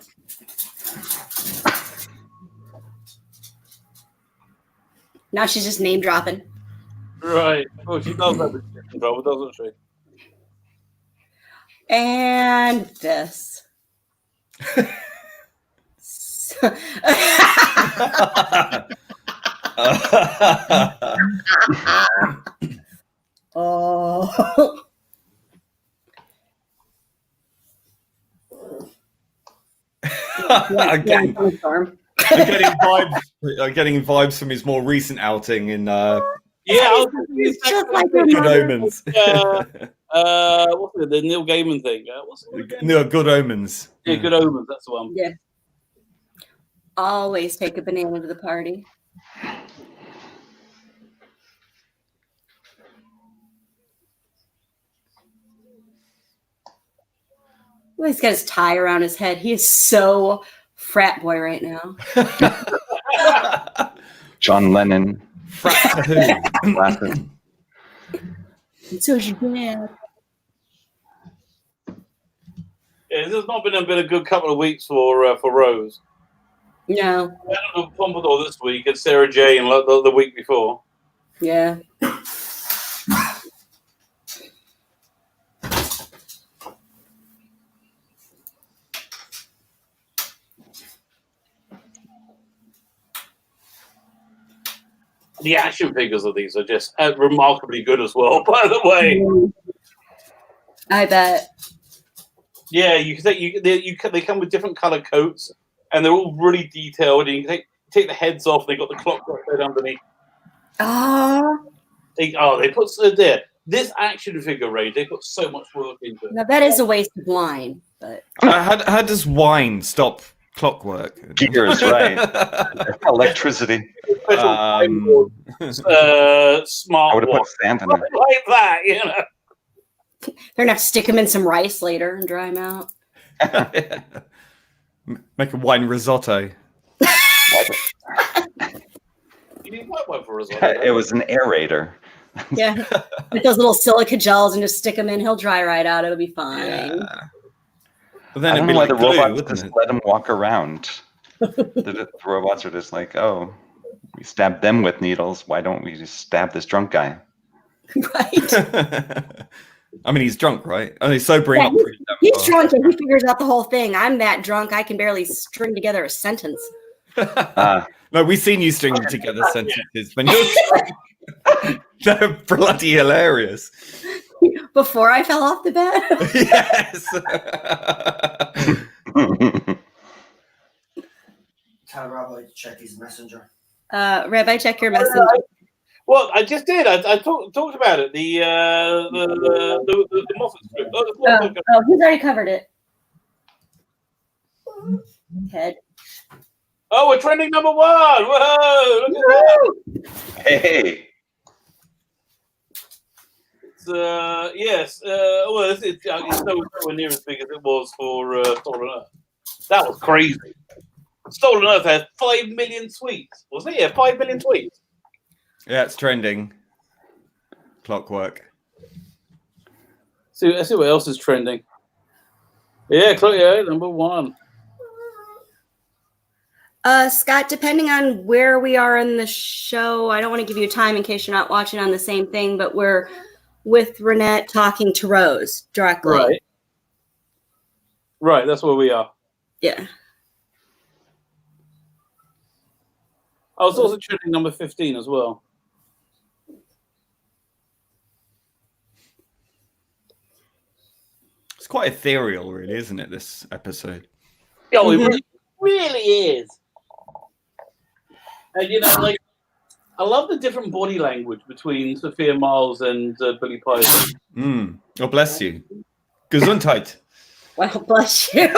Now she's just name dropping. Right. Well, she does have the control, doesn't she? And this. Oh. I'm getting vibes from his more recent outing in It's just like your Good mother. Omens. What's it? The Neil Gaiman thing. What's it again? No, Good Omens. Yeah, Good Omens. That's the one. Yeah. Always take a banana to the party. Well, he's got his tie around his head. He is so frat boy right now. John Lennon. Frat to who? Glasses. And so is your dad. Yeah, this has not been a good couple of weeks for Rose. No. I had a Pompadour this week and Sarah Jane the week before. Yeah. The action figures of these are just remarkably good as well, by the way. I bet. Yeah, they come with different color coats, and they're all really detailed. And you can take the heads off. They got the clockwork head underneath. They put there. This action figure range, they put so much work into it. Now that is a waste of wine, but how does wine stop clockwork? Gears, right? Electricity. Special smart. I would have put sand in it. Like that, you know. they're gonna have to stick them in some rice later and dry them out. Make a wine risotto. You need white wine for risotto. It was an aerator. Yeah, with those little silica gels and just stick them in. He'll dry right out. It'll be fine. Yeah. But then I it'd don't be know why like the glue, robots wouldn't just it? let him walk around. The robots are just like, oh, we stabbed them with needles. Why don't we just stab this drunk guy? Right. I mean, he's drunk, right? Only sobering up. He's drunk and he figures out the whole thing. I'm that drunk I can barely string together a sentence. No, we've seen you string together sentences when you're drunk. They're bloody hilarious. Before I fell off the bed. Yes. Tell Rabbi to check his messenger. Rabbi, check your messenger. Well, I just did. I talked about it. The Moffat script. Oh, he's already covered it. Head. Oh, we're trending number 1. Whoa! Look at that. Hey. Yes. Well, it's nowhere near as big as it was for Stolen Earth. That was crazy. Stolen Earth has 5 million tweets. Wasn't it? Yeah, 5 million tweets. Yeah, it's trending. Clockwork. Let's see what else is trending. Yeah, number 1. Scott, depending on where we are in the show, I don't want to give you time in case you're not watching on the same thing, but we're with Renette talking to Rose directly. Right, that's where we are. Yeah. I was also trending number 15 as well. It's quite ethereal, really, isn't it, this episode? Oh, it really is. And, you know, like, I love the different body language between Sophia Miles and Billy Piper. Oh, bless you. Gesundheit. Well, bless you.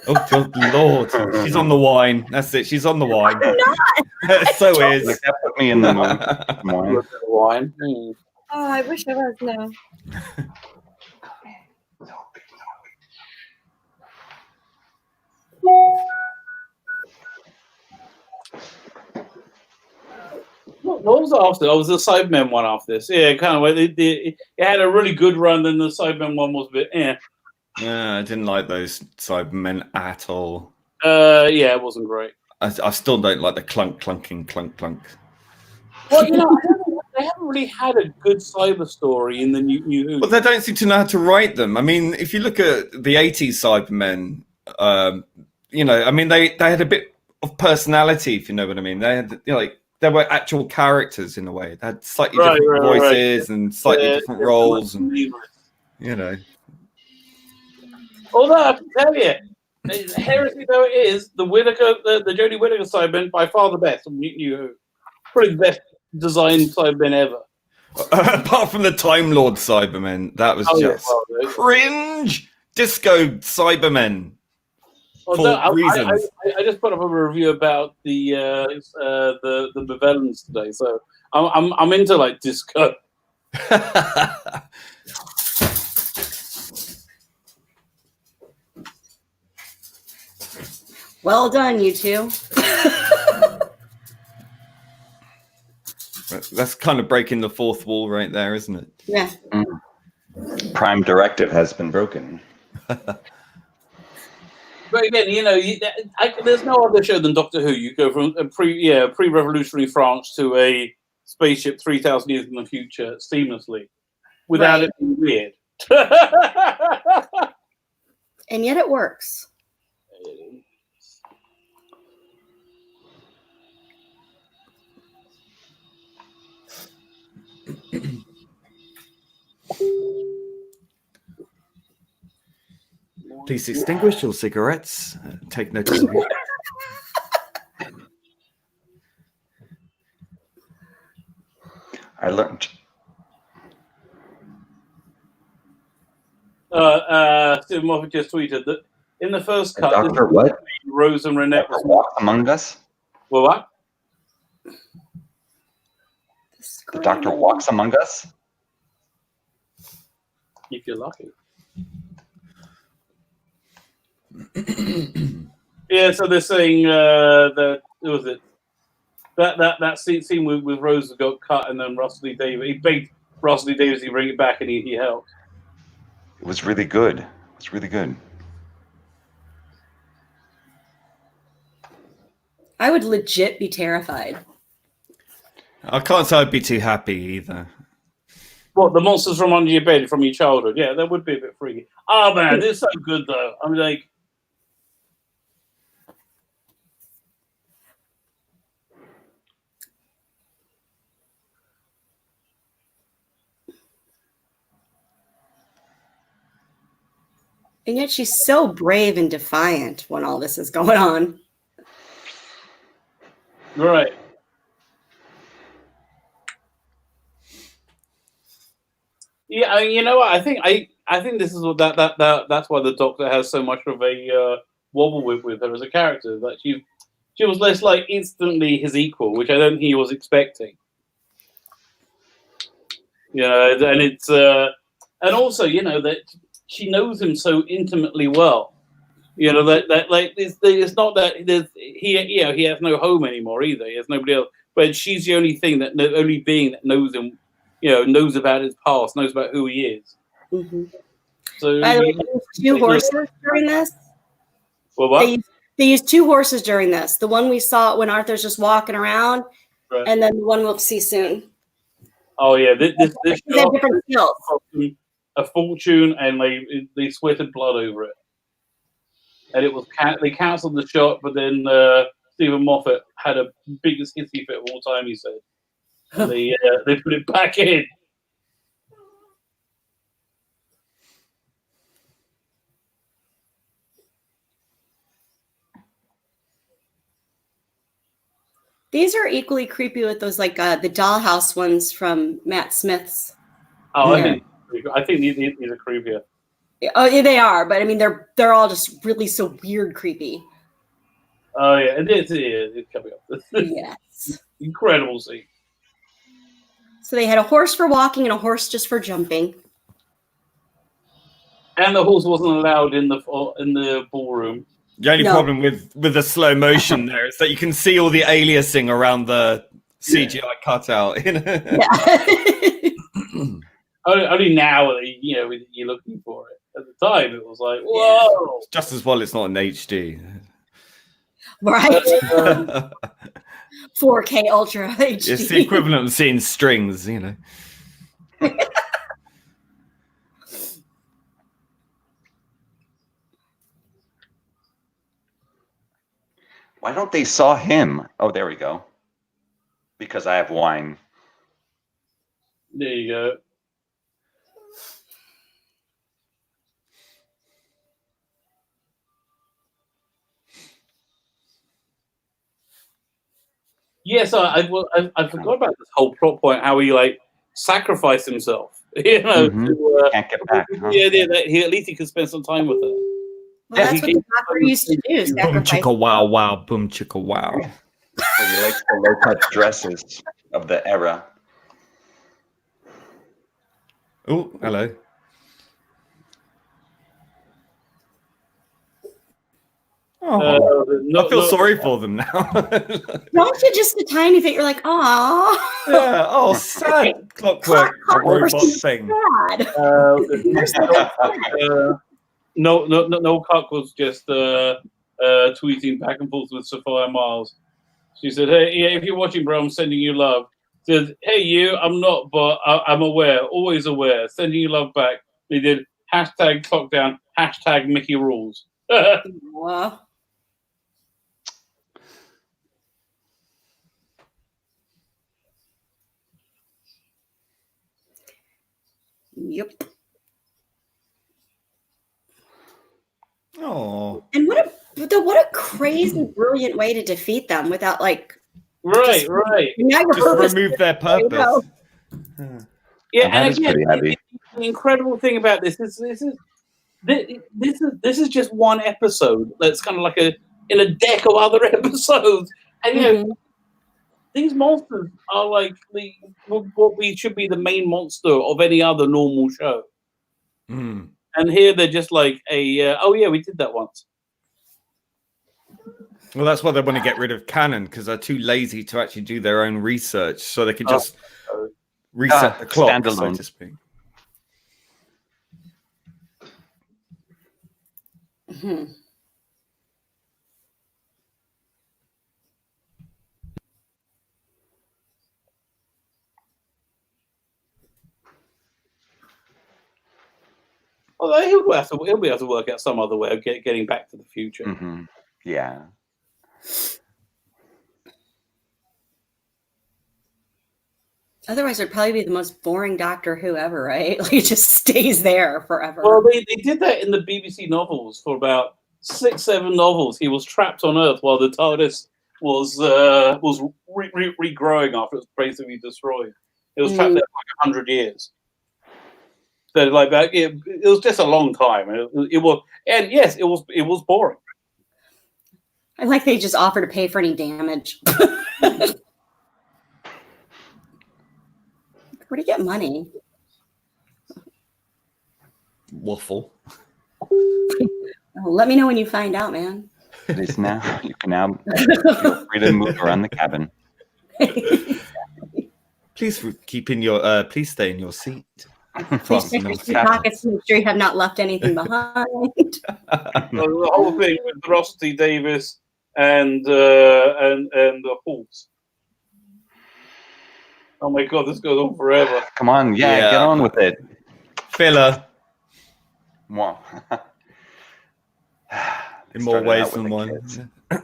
Oh, good Lord. She's on the wine. That's it. She's on the wine. I'm not. So is. Like, that put me in the mood. Wine. Oh, I wish I was now. What was after? Oh, it was the Cybermen one after this. Yeah, kind of. It had a really good run, then the Cybermen one was a bit. Yeah, I didn't like those Cybermen at all. Yeah, it wasn't great. I still don't like the clunking clunk. Well, you know, they haven't really had a good cyber story in the new Who. Well, they don't seem to know how to write them. I mean, if you look at the 80s Cybermen, you know, I mean, they had a bit of personality, if you know what I mean. They had, you know, like, they were actual characters in a way. They had slightly different voices and slightly different roles, and you know. Although I can tell you, heresy though it is, the Whittaker, the Jodie Whittaker Cybermen by far the best. New Who, probably the best designed Cybermen ever. Apart from the Time Lord Cybermen, that was just cringe. Disco Cybermen. I just put up a review about the Bavellans today, so I'm into like disco. Well done, you two. That's kind of breaking the fourth wall right there, isn't it? Yeah. Prime directive has been broken. But again, there's no other show than Doctor Who. You go from a pre-revolutionary France to a spaceship 3,000 years in the future seamlessly, without it being weird. And yet it works. Please extinguish your cigarettes. Take notice of you. I learned. Stephen Moffat just tweeted that in the first cut, Doctor what? Rose and Renette Doctor walks among us. Well, what? The Doctor walks among us. If you're lucky. Yeah, so they're saying that was it. That scene with Rose got cut, and then Russell Lee Davies. He begged Russell Lee Davies to bring it back, and he helped. It was really good. It was really good. I would legit be terrified. I can't say I'd be too happy either. What, the monsters from under your bed from your childhood? Yeah, that would be a bit freaky. Oh man, they're so good though. I'm like. And yet she's so brave and defiant when all this is going on. Right. Yeah, you know what? I think this is what that's why the Doctor has so much of a wobble with her as a character. That she was less like instantly his equal, which I don't think he was expecting. And it's and also that she knows him so intimately well. That like it's not that he has no home anymore either. He has nobody else. But she's the only only being that knows him. Knows about his past, knows about who he is. Mm-hmm. So, by the way, they used 2 horses during this. Well, what? They used 2 horses during this. The one we saw when Arthur's just walking around, right. And then the one we'll see soon. Oh yeah, this they have different skills. A fortune, and they sweated blood over it. And it was they cancelled the shot, but then Stephen Moffat had a biggest hissy fit of all time. He said. They put it back in. These are equally creepy with those the dollhouse ones from Matt Smith's. Oh, yeah. I think these are creepier. Oh, yeah, they are, but I mean they're all just really so weird creepy. Oh yeah, it's coming up. Yes. Incredible scene. So they had a horse for walking and a horse just for jumping. And the horse wasn't allowed in the ballroom. The only problem with the slow motion there is that you can see all the aliasing around the CGI cutout. Only now, you're looking for it. At the time, it was like, whoa! Just as well it's not in HD. Right. 4K Ultra HD. It's the equivalent of seeing strings, Why don't they saw him? Oh, there we go. Because I have wine. There you go. Yes, I forgot about this whole plot point. How he sacrificed himself, to, can't get back. Huh? Yeah, at least he could spend some time with her. Well, that's what the Doctor used to do. Boom chicka wow wow, boom chicka wow. He likes the low cut dresses of the era. Oh, hello. I feel sorry for them now. Don't you just a tiny bit? You're like, oh, yeah. Oh, sad clockwork robot thing. No, Cock was just tweeting back and forth with Sophia Miles. She said, "Hey, yeah, if you're watching, bro, I'm sending you love." She said, "Hey, you, I'm not, but I'm aware, always aware. Sending you love back." They did hashtag clock down, hashtag Mickey rules. Wow. Yep. Oh. And what a crazy, brilliant way to defeat them without like. Right. Now just remove their purpose. Yeah, and again, the incredible thing about this is this is just one episode. That's kind of like in a deck of other episodes, and you know. These monsters are like what we should be the main monster of any other normal show. Mm. And here they're just like oh yeah, we did that once. Well, that's why they want to get rid of canon, because they're too lazy to actually do their own research, so they can just reset the clock, standalone, so to speak. Mm-hmm. Although he'll be able to work out some other way of getting back to the future. Mm-hmm. Yeah. Otherwise, it'd probably be the most boring Doctor Who ever, right? Like, it just stays there forever. Well, they did that in the BBC novels for about 6-7 novels. He was trapped on Earth while the TARDIS was regrowing after it was basically destroyed. It was trapped there for like 100 years. So like that, it was just a long time. It was, and yes, it was boring. I like they just offer to pay for any damage. Where do you get money? Waffle. Oh, let me know when you find out, man. It is now. You can now feel free to move around the cabin. Please please stay in your seat. Please check your pockets to make sure you have not left anything behind. The whole thing with Rusty Davis and the Hawks. Oh my god, this goes on forever. Come on, yeah, get on with it. Filler. Wow. In more ways than one. Ouch.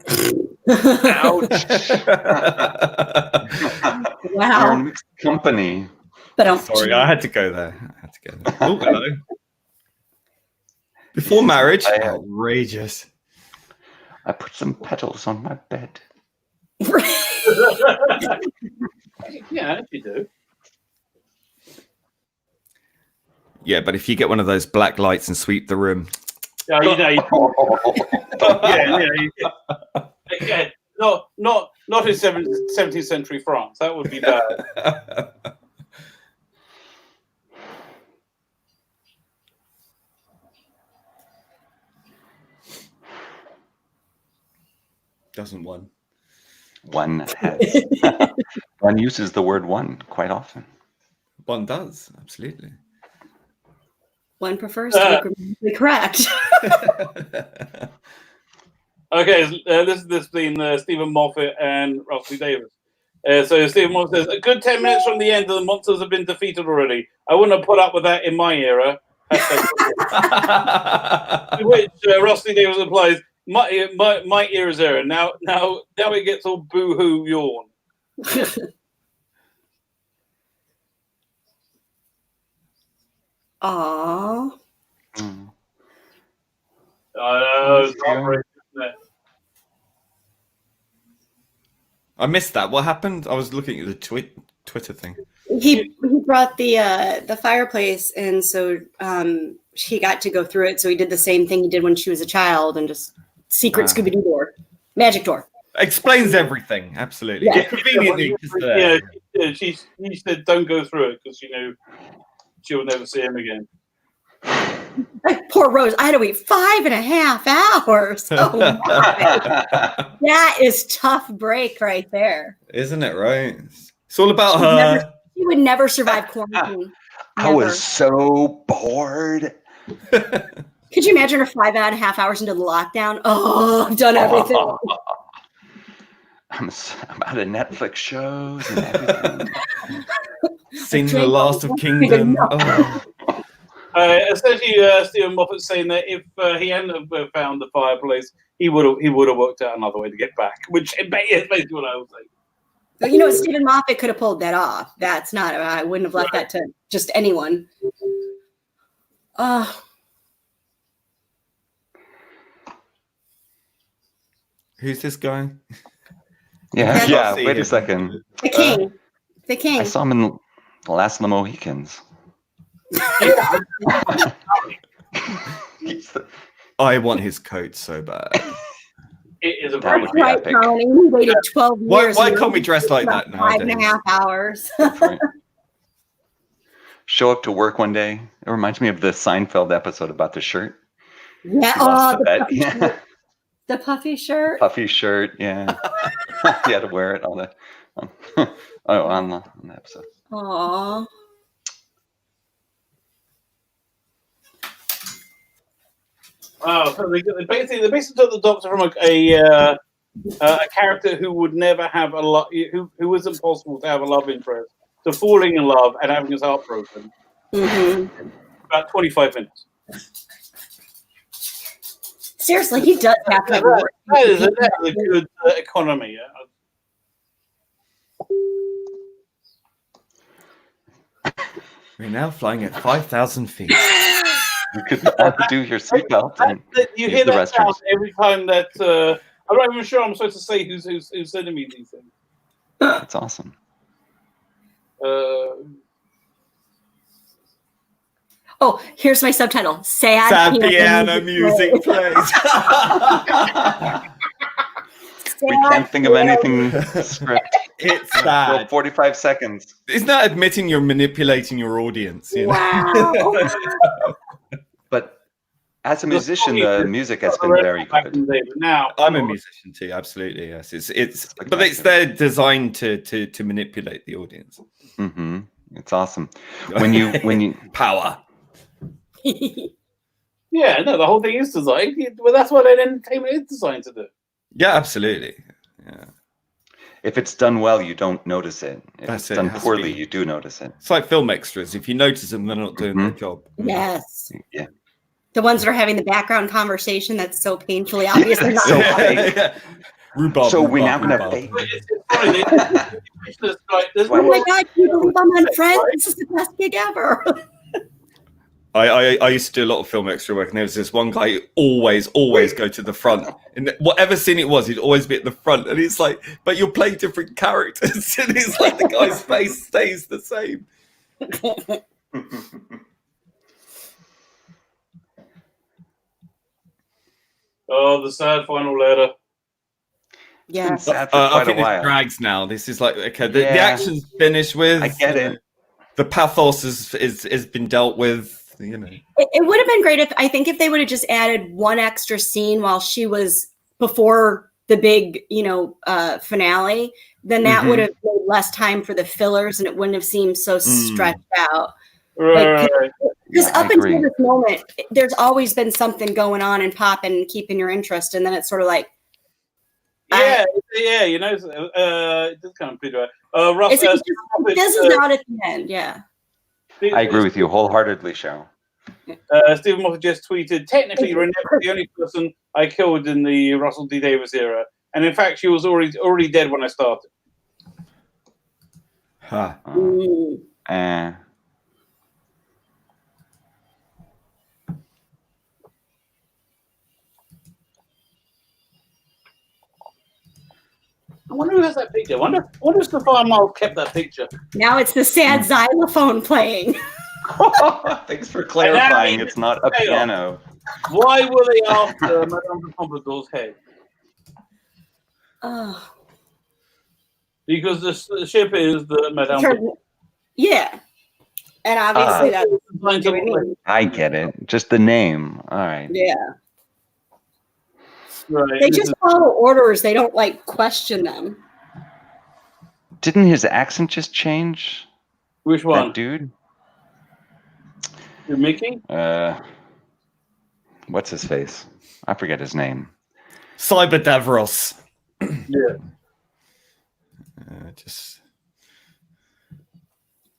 Wow. You're in mixed company. But sorry, I had to go there. Oh, hello. Before marriage, outrageous. I put some petals on my bed. Yeah, you do. Yeah, but if you get one of those black lights and sweep the room. Yeah, you know. Again, not in 17th century France. That would be bad. Doesn't one? One has. One uses the word one quite often. One does, absolutely. One prefers to be correct. Okay, this has been Stephen Moffat and Rusty Davis. So Stephen Moffat says, a good 10 minutes from the end, the monsters have been defeated already. I wouldn't have put up with that in my era. To which Rusty Davis replies, my era's era. Now it gets all boo-hoo yawn. Aww. I missed that. What happened? I was looking at the Twitter thing. He brought the fireplace, and so he got to go through it. So he did the same thing he did when she was a child, and just secret Scooby-Doo door, magic door. Explains everything. Absolutely. Yeah. Conveniently. Yeah. She said, "Don't go through it," because she knew she would never see him again. Like poor Rose, I had to wait 5.5 hours. Oh my. That is tough break right there. Isn't it, right? It's all about her. She would never survive quarantine. I was so bored. Could you imagine her 5.5 hours into the lockdown? Oh, I've done everything. I'm out of Netflix shows and everything. Seen the last of Kingdom. Oh. Essentially, Stephen Moffat's saying that if he hadn't found the fireplace, he would have worked out another way to get back. Which is basically what I was saying. But, you know, Stephen Moffat could have pulled that off. That's not. I wouldn't have left that to just anyone. Who's this guy? Yeah. Wait a second. The King. The King. I saw him in The Last of the Mohicans. I want his coat so bad. It is a That very would be epic. He waited 12 years. Why can't we dress like that nowadays? 5.5 hours. Right. Show up to work one day. It reminds me of the Seinfeld episode about the shirt. Yeah. He lost the bet. Shirt. The puffy shirt. Puffy shirt. Yeah. He had to wear it on the episode. Aww. Oh, so they basically took the Doctor from a character who would never have a who isn't possible to have a love interest, to falling in love and having his heart broken. Mm-hmm. About 25 minutes. Seriously, he does have to. That is a good economy. Yeah. We're now flying at 5,000 feet. You could do your seatbelt. You hear that sound every time that. I'm not even sure I'm supposed to say who's sending me these things. That's awesome. Oh, here's my subtitle. Sad piano music plays. We can't think of anything script. It's sad. 45 seconds. Isn't that admitting you're manipulating your audience? You know? Wow. But as a musician, the music has been very good. Now I'm a musician too, absolutely. Yes, but it's they're designed to manipulate the audience. Mm-hmm. It's awesome when you power. Yeah, no, the whole thing is designed. Well, that's what an entertainment is designed to do. Yeah, absolutely. Yeah. If it's done well, you don't notice it. If That's it's done poorly, you do notice it. It's like film extras. If you notice them, they're not doing their job. Yes. Yeah. The ones that are having the background conversation that's so painfully obvious. And not Rhubarb, so we're now going to fake. Oh my God, can you believe I'm on Friends? This is the best gig ever. I used to do a lot of film extra work, and there was this one guy who always go to the front. And whatever scene it was, he'd always be at the front. And it's like, but you're playing different characters. And it's like the guy's face stays the same. Oh, the sad final letter. Yeah. I think it drags now. This is like, okay, the action's finished with. I get it. The pathos is been dealt with. You know, it would have been great if they would have just added one extra scene while she was before the big, finale. Then that would have made less time for the fillers, and it wouldn't have seemed so stretched out. Right. Because up until this moment, there's always been something going on and popping and keeping your interest, and then it's sort of like, it does kind of pretty right. It fizzles out at the end, yeah. I agree with you wholeheartedly, Cheryl. Stephen Moffat just tweeted, technically, Renee was the only person I killed in the Russell D. Davies era. And in fact, she was already dead when I started. Huh. I wonder who has that picture. I wonder if Stefan Miles kept that picture. Now it's the sad xylophone playing. Thanks for clarifying. It's not a piano. Why were they after Madame de Pompadour's head? Oh. Because the ship is the Madame. Yeah. And obviously I get it. Just the name. All right. Yeah. Right. They just follow orders. They don't like question them. Didn't his accent just change? Which one? That dude? Mickey? What's his face? I forget his name. Cyber Davros. Yeah.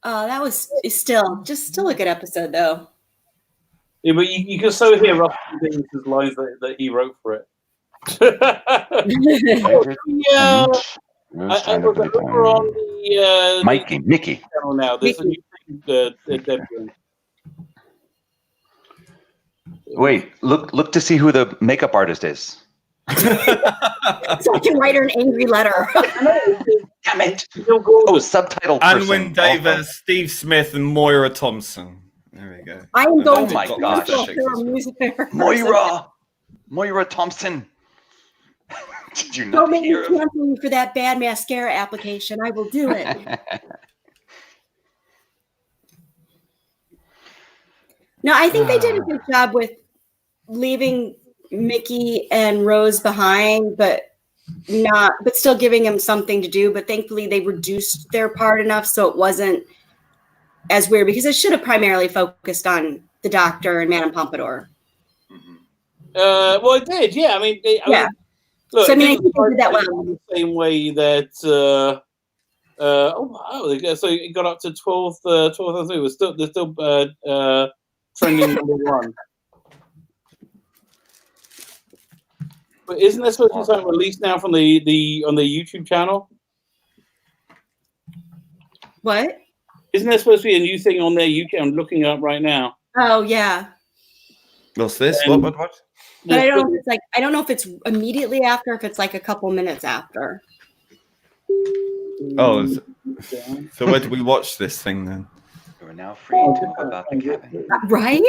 That was still a good episode, though. Yeah, but you can so hear Russell Davis's lines that he wrote for it. Yeah. I was over on the Mickey channel now. There's a new thing. Wait, look to see who the makeup artist is. So I can write her an angry letter. Damn it! Oh, subtitle person. Anwin Davis, Steve Smith, and Moira Thompson. There we go. I am going Oh my gosh. Moira Thompson. Did you not Don't make me hear? cancel you for that bad mascara application. I will do it. No, I think they did a good job with leaving Mickey and Rose behind, but still giving them something to do. But thankfully, they reduced their part enough so it wasn't as weird, because it should have primarily focused on the Doctor and Madame Pompadour. Well, it did, yeah. I mean, look, so I think they did that well. The same way that so it got up to 12th. They're still trending number one. But isn't there supposed to be something released now from the on the YouTube channel? What? Isn't there supposed to be a new thing on their YouTube? I'm looking it up right now. Oh yeah. What's this? And What? But I don't know if it's I don't know if it's immediately after, if it's like a couple minutes after. Oh, so where do we watch this thing then? You are now free to move about the cabin. Right?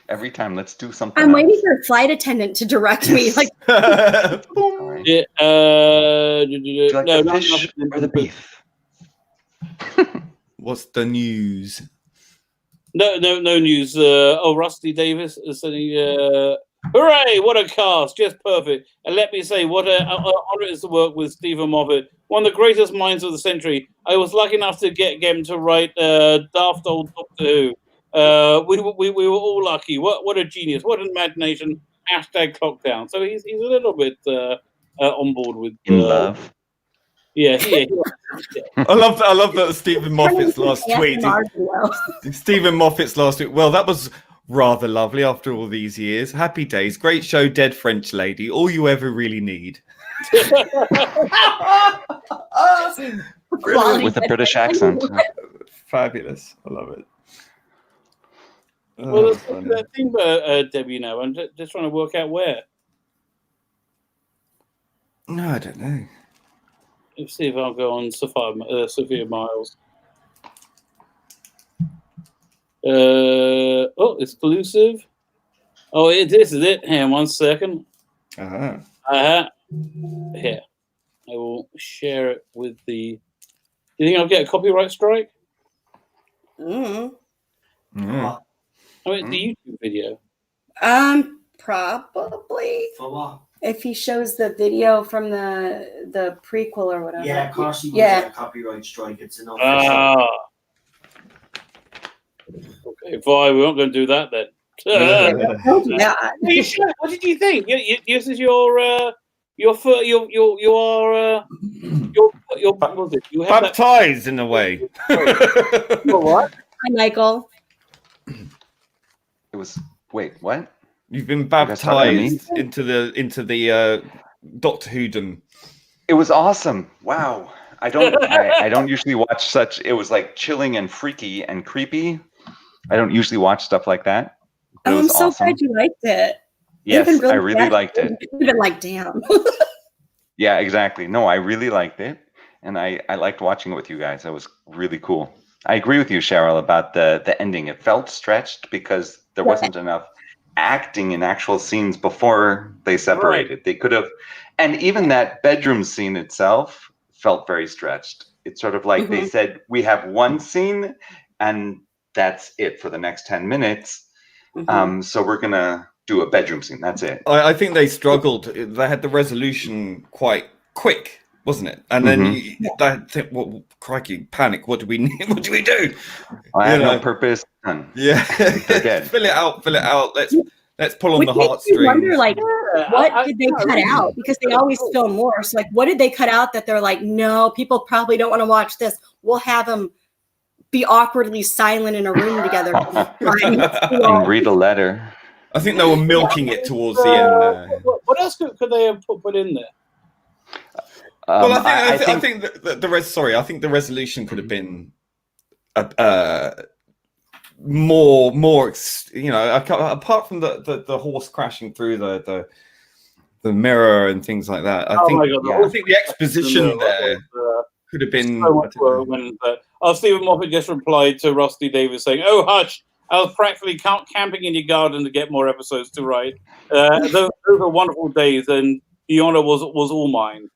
Every time, let's do something. I'm waiting for a flight attendant to direct me. Like, Sorry. Yeah, Do you like the fish or the beef? What's the news? No news. Rusty Davis is saying, hooray, what a cast, just perfect. And let me say, what an honor it is to work with Stephen Moffat, one of the greatest minds of the century. I was lucky enough to get him to write Daft Old Doctor Who. We were all lucky. What a genius, what an imagination. #Clockdown. So he's a little bit on board with in love. Yeah. I love that Stephen Moffat's last tweet. Stephen Moffat's last tweet. Well, that was rather lovely after all these years. Happy days. Great show, Dead French Lady. All you ever really need. With a British accent. Fabulous. I love it. Well, let's look at that thing, Debbie, now. I'm just trying to work out where. No, I don't know. Let's see if I'll go on Sophia Miles. Exclusive. Oh, this is it. Hang on 1 second. Here. I will share it with the... Do you think I'll get a copyright strike? mm. I mean, the YouTube video. Probably. For what? If he shows the video from the prequel or whatever. Yeah, of course he will get a copyright strike. It's an official. Okay, fine. We're not going to do that then. What did you think? This is your baptized in a way. What? Hi, Michael. It was what? You've been baptized into the Doctor Whodom. It was awesome. Wow. I don't usually watch such. It was like chilling and freaky and creepy. I don't usually watch stuff like that. I'm so glad you liked it. Yes, I really liked it. You've been like, damn. Yeah, exactly. No, I really liked it, and I liked watching it with you guys. That was really cool. I agree with you, Cheryl, about the ending. It felt stretched because there wasn't enough acting in actual scenes before they separated. Right. They could have, and even that bedroom scene itself felt very stretched. It's sort of like they said, we have one scene, and that's it for the next 10 minutes. So we're gonna do a bedroom scene. That's it. I think they struggled. They had the resolution quite quick, wasn't it? And then they think, well, crikey, panic. What do we need? What do we do? I have no purpose. None. Yeah, fill it out. Let's pull on the heartstrings. Wonder, like, what did they cut out? Because they always film more. So, like, what did they cut out that they're like, no, people probably don't want to watch this. We'll have them be awkwardly silent in a room together and read a letter. I think they were milking it towards the end. What else could they have put in there? Well, I think I think the resolution could have been more, you know, apart from the horse crashing through the mirror and things like that. I think the exposition there could have been. Stephen Moffat just replied to Rusty Davis saying, "Oh hush, I was practically camping in your garden to get more episodes to write. Those were wonderful days, and the honor was all mine."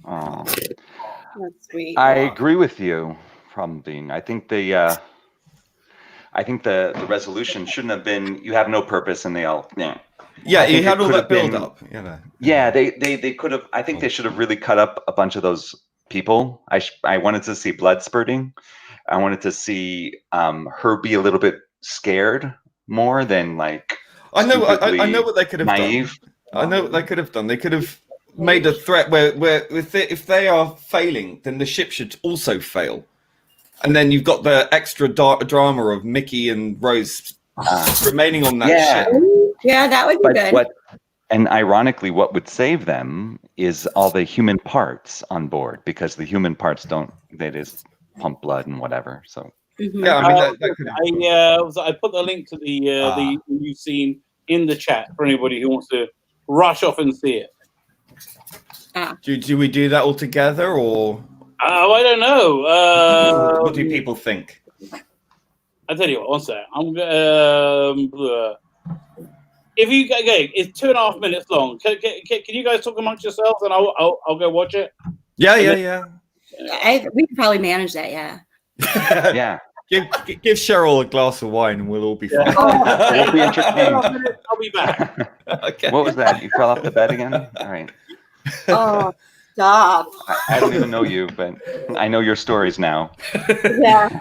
Oh, that's sweet. I agree with you, Problem Dean. I think the resolution shouldn't have been you have no purpose and they all you had all that build up, you know. Yeah, they could have. I think they should have really cut up a bunch of those people. I wanted to see blood spurting. I wanted to see her be a little bit scared more than like. I know what they could have naive. done. I know what they could have done. They could have made a threat where if they are failing, then the ship should also fail. And then you've got the extra drama of Mickey and Rose remaining on that ship. Yeah, that would be good. And ironically, what would save them is all the human parts on board, because the human parts they just pump blood and whatever. So yeah, I mean, I put the link to the new scene in the chat for anybody who wants to rush off and see it. Do we do that all together, or? I don't know. What do people think? I'll tell you what. One sec. If you it's 2.5 minutes long. Can you guys talk amongst yourselves, and I'll go watch it? Yeah. We could probably manage that. Yeah. Yeah. Give Cheryl a glass of wine, and we'll all be fine. We'll be entertained. I'll be back. Okay. What was that? You fell off the bed again? All right. Oh, stop. I don't even know you, but I know your stories now. Yeah.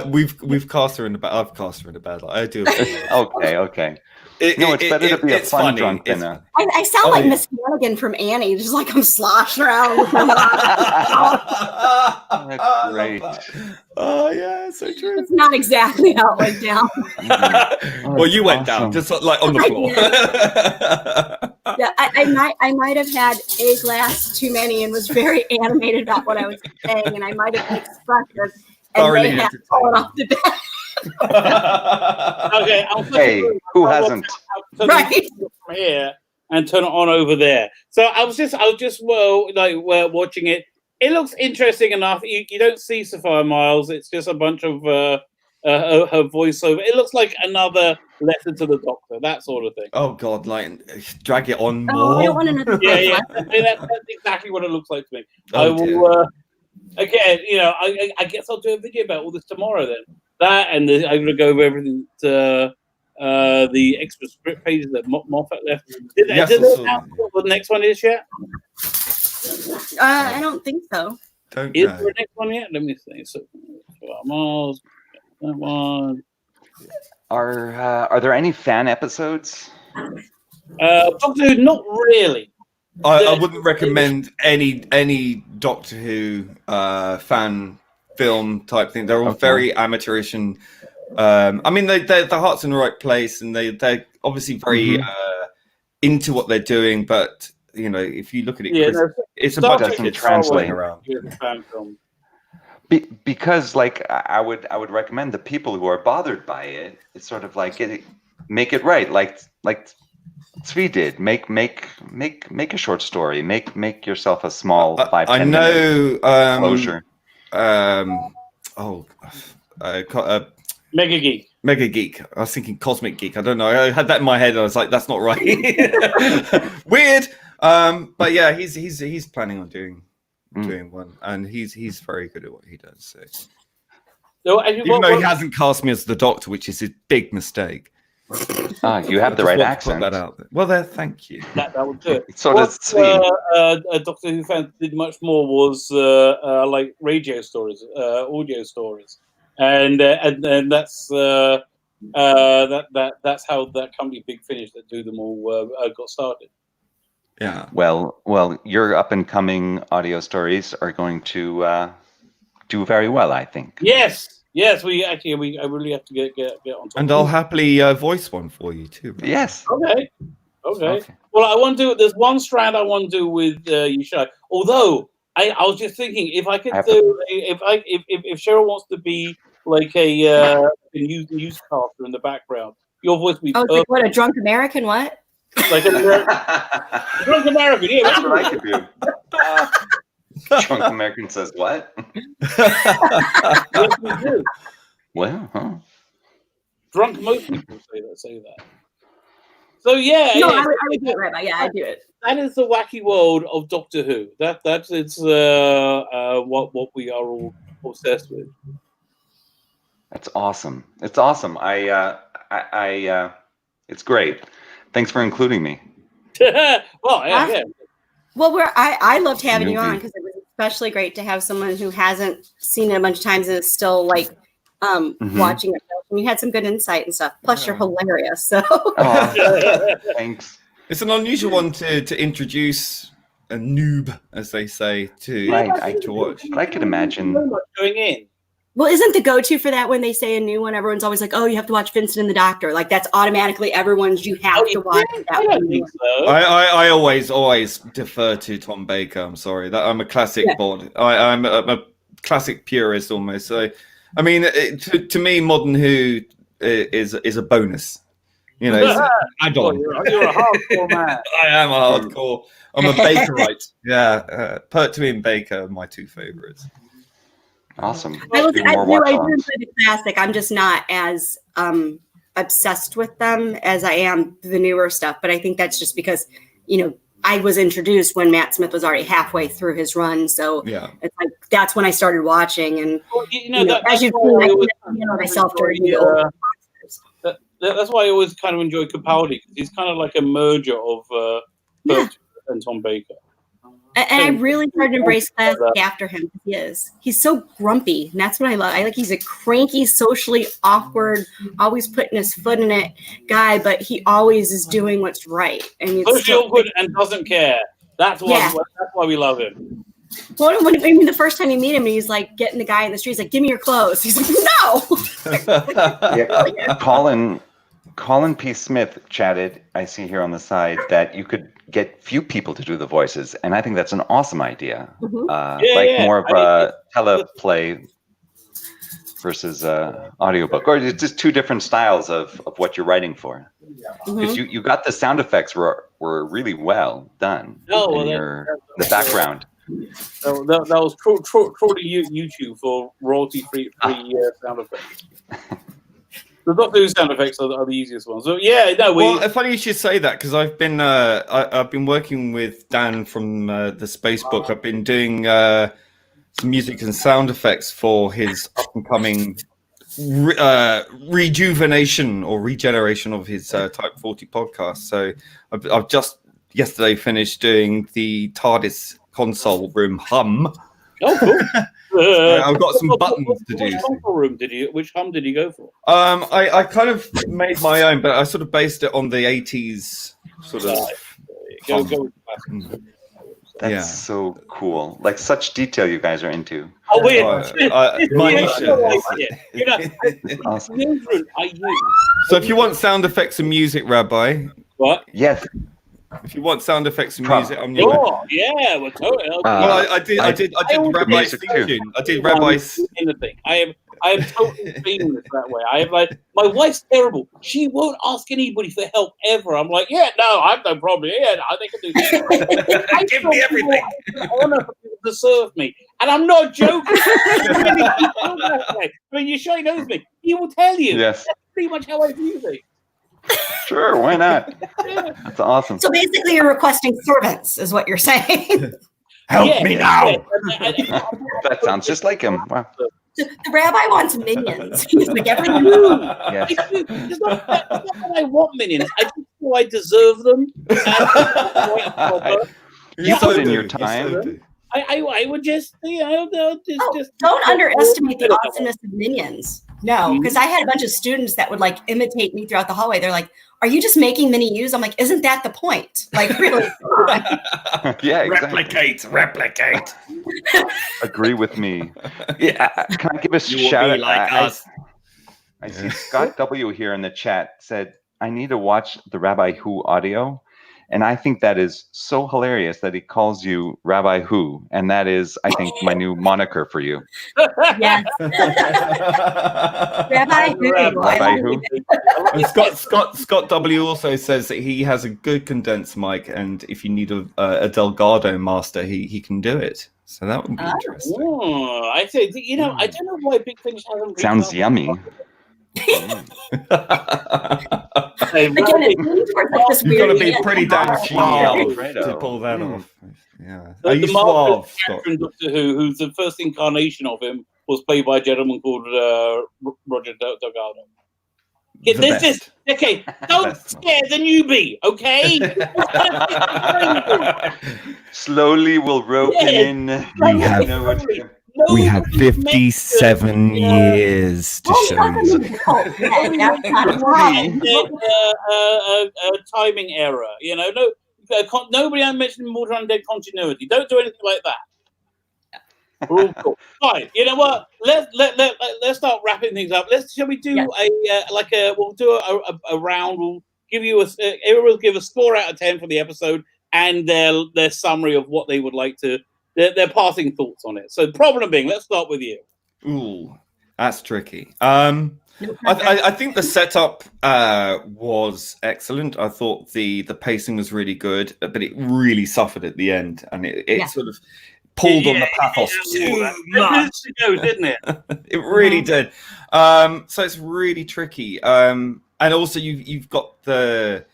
We've cast her in the bed. I've cast her in the bed. I do. Okay. It's better to be a fun drunk than a... I sound like Miss Hannigan from Annie, just like I'm sloshing around. That's great. Oh, yeah, so true. It's not exactly how it went down. Well, you went down, just like on the floor. Yeah, I might have had a glass too many and was very animated about what I was saying, and I might have been expressive, and they had fallen off the bed. Okay, hey, who hasn't? Right from here and turn it on over there. So I was just watching it. It looks interesting enough. You don't see Sophia Myles. It's just a bunch of her voiceover. It looks like another letter to the Doctor, that sort of thing. Oh God, like drag it on more. Oh, I don't want another. Yeah. That's exactly what it looks like to me. I will. Again, I guess I'll do a video about all this tomorrow then. That and I'm going to go over everything to the extra script pages that Moffat left. Did they announce what the next one is yet? I don't think so. Is there a next one yet? Let me see. So, Miles, that one. Are there any fan episodes? Doctor Who, not really. I wouldn't recommend any Doctor Who fan film type thing. They're all very amateurish, and I mean, their heart's in the right place, and they're obviously very into what they're doing. But if you look at it, it's about to translate around. Because, like, I would recommend the people who are bothered by it. It's sort of like make it right, like Tzvi did. Make a short story. Make yourself a small 5-10 minute closure. Mega Geek. Mega Geek. I was thinking Cosmic Geek. I don't know. I had that in my head. And I was like, that's not right. Weird. But yeah, he's planning on doing one, and he's very good at what he does. So. So, even though he hasn't cast me as the Doctor, which is a big mistake. You have the right accent. Put that out there. Well, there, thank you. That would do it. So does Sven. Doctor Who fan did much more was like radio stories, audio stories, and that's that's how that company Big Finish that do them all got started. Yeah. Well, your up and coming audio stories are going to do very well, I think. Yes, I really have to get on top. And I'll happily voice one for you too. Right? Yes. Okay. Well, I want to do. There's one strand I want to do with Yishai. Although I was just thinking if I could do if Cheryl wants to be like a newscaster in the background, your voice would be. Oh, like what, a drunk American? What? Like a drunk American. Yeah, that's what I could do. Drunk American says what? Yes, we do. Well, huh? Drunk, most people say that. So yeah, no, yeah, I would do it, Rabbi. Yeah, I do it. That is the wacky world of Doctor Who. That's what we are all obsessed with. That's awesome. It's awesome. It's great. Thanks for including me. Well, yeah. Well, I loved having you on because it was especially great to have someone who hasn't seen it a bunch of times and is still like watching it. And you had some good insight and stuff. Plus, you're hilarious. So, thanks. It's an unusual one to introduce a noob, as they say, to watch. But I could imagine going in. Well, isn't the go-to for that when they say a new one? Everyone's always like, "Oh, you have to watch Vincent and the Doctor." Like that's automatically everyone's. You have to watch that. I don't think so. I always defer to Tom Baker. I'm sorry that I'm a classic bod. I'm a classic purist almost. So, I mean, to me, Modern Who is a bonus. You know, it's add-on. You're a hardcore man. I am a hardcore. I'm a Bakerite. Yeah, Pertwee and Baker are my two favorites. Awesome. I do enjoy the classic. I'm just not as obsessed with them as I am the newer stuff. But I think that's just because, I was introduced when Matt Smith was already halfway through his run. So it's like that's when I started watching. And as you've seen, I myself during the old that's why I always kind of enjoy Capaldi, because he's kind of like a merger of Pertwee and Tom Baker. And I really started to embrace classic after him. He's so grumpy, and that's what I love. He's a cranky, socially awkward, always putting his foot in it guy, but he always is doing what's right. And socially awkward and doesn't care. That's why we love him. Well, the first time you meet him, and he's like getting the guy in the street. He's like, "Give me your clothes." He's like, "No." Colin P. Smith chatted, I see here on the side, that you could get few people to do the voices, and I think that's an awesome idea. More of a teleplay versus audiobook, or it's just two different styles of what you're writing for. Because you got the sound effects were really well done in the background. That was true to YouTube for royalty-free sound effects. The Doctor Who sound effects are the easiest ones. So well, funny you should say that, because I've been working with Dan from the Space Book. I've been doing some music and sound effects for his up and coming rejuvenation or regeneration of his Type 40 podcast. So I've just yesterday finished doing the TARDIS console room hum. Oh, cool. I've got some buttons to do. Which hum did you go for? I kind of made my own, but I sort of based it on the 80s sort of. Go That's so cool. Like such detail you guys are into. Oh, wait. Awesome. So if you want sound effects and music, Rabbi. What? Yes. If you want sound effects and music, I'm yeah, we're totally. I did Rabbi's tune. I did Rabbi's anything. I am totally seamless that way. I am like, my wife's terrible. She won't ask anybody for help ever. I'm like, I have no problem. Yeah, they can do that. Give me everything. Honor for people to serve me, and I'm not joking. I mean, you sure he knows me. He will tell you. Yes. That's pretty much how I view things. Sure, why not? That's awesome. So basically, you're requesting servants, is what you're saying. Help me now. That sounds just like him. Wow. The rabbi wants minions. He's like, everything. Yes. It's not that I want minions. I just feel I deserve them. You put in your time. I would just, Don't underestimate the awesomeness of minions. No, because I had a bunch of students that would like imitate me throughout the hallway. They're like, "Are you just making mini yous?" I'm like, "Isn't that the point?" Like, really? Yeah, exactly. Replicate. Agree with me. Yeah, can I give a shout out? Like us. I see Scott W here in the chat said, "I need to watch the Rabbi Who audio." And I think that is so hilarious that he calls you Rabbi Who. And that is, I think, my new moniker for you. Yes. Rabbi Who. Rabbi Who. And Scott W also says that he has a good condensed mic, and if you need a Delgado master, he can do it. So that would be interesting. Oh, I say, I don't know why Big Finish hasn't. Sounds yummy. Again, it seems like this You've weird got to be pretty damn suave to pull that off. Yeah. Are you suave, Scott? Doctor who's the first incarnation of him, was played by a gentleman called Roger Delgado. Okay, don't scare the newbie, okay? Slowly we'll rope him in. We have 57 years to show you. Timing error, nobody mentioned Mortal Undead continuity. Don't do anything like that. We're all cool. Fine. You know what? Let's start wrapping things up. Shall we do we'll do a round. We'll give you everyone will give a score out of 10 for the episode and their summary of what they would like to. Their passing thoughts on it. So, problem being, let's start with you. Ooh, that's tricky. I think the setup was excellent. I thought the pacing was really good, but it really suffered at the end, and it sort of pulled on the pathos too much. Didn't it? It really did. So it's really tricky. And also, you've got the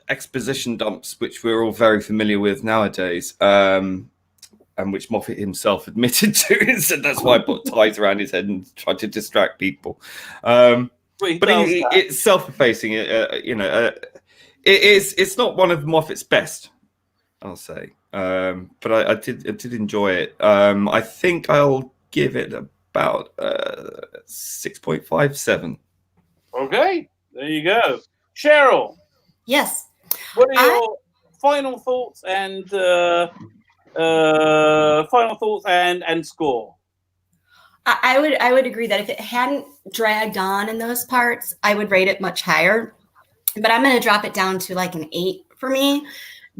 exposition dumps, which we're all very familiar with nowadays, and which Moffat himself admitted to, and said that's why I put ties around his head and tried to distract people. But it's self-effacing. It's not one of Moffat's best, I'll say. But I did enjoy it. I think I'll give it about 6.57. Okay, there you go, Cheryl. Yes. What are your final thoughts and score? I would agree that if it hadn't dragged on in those parts, I would rate it much higher. But I'm going to drop it down to like an 8 for me,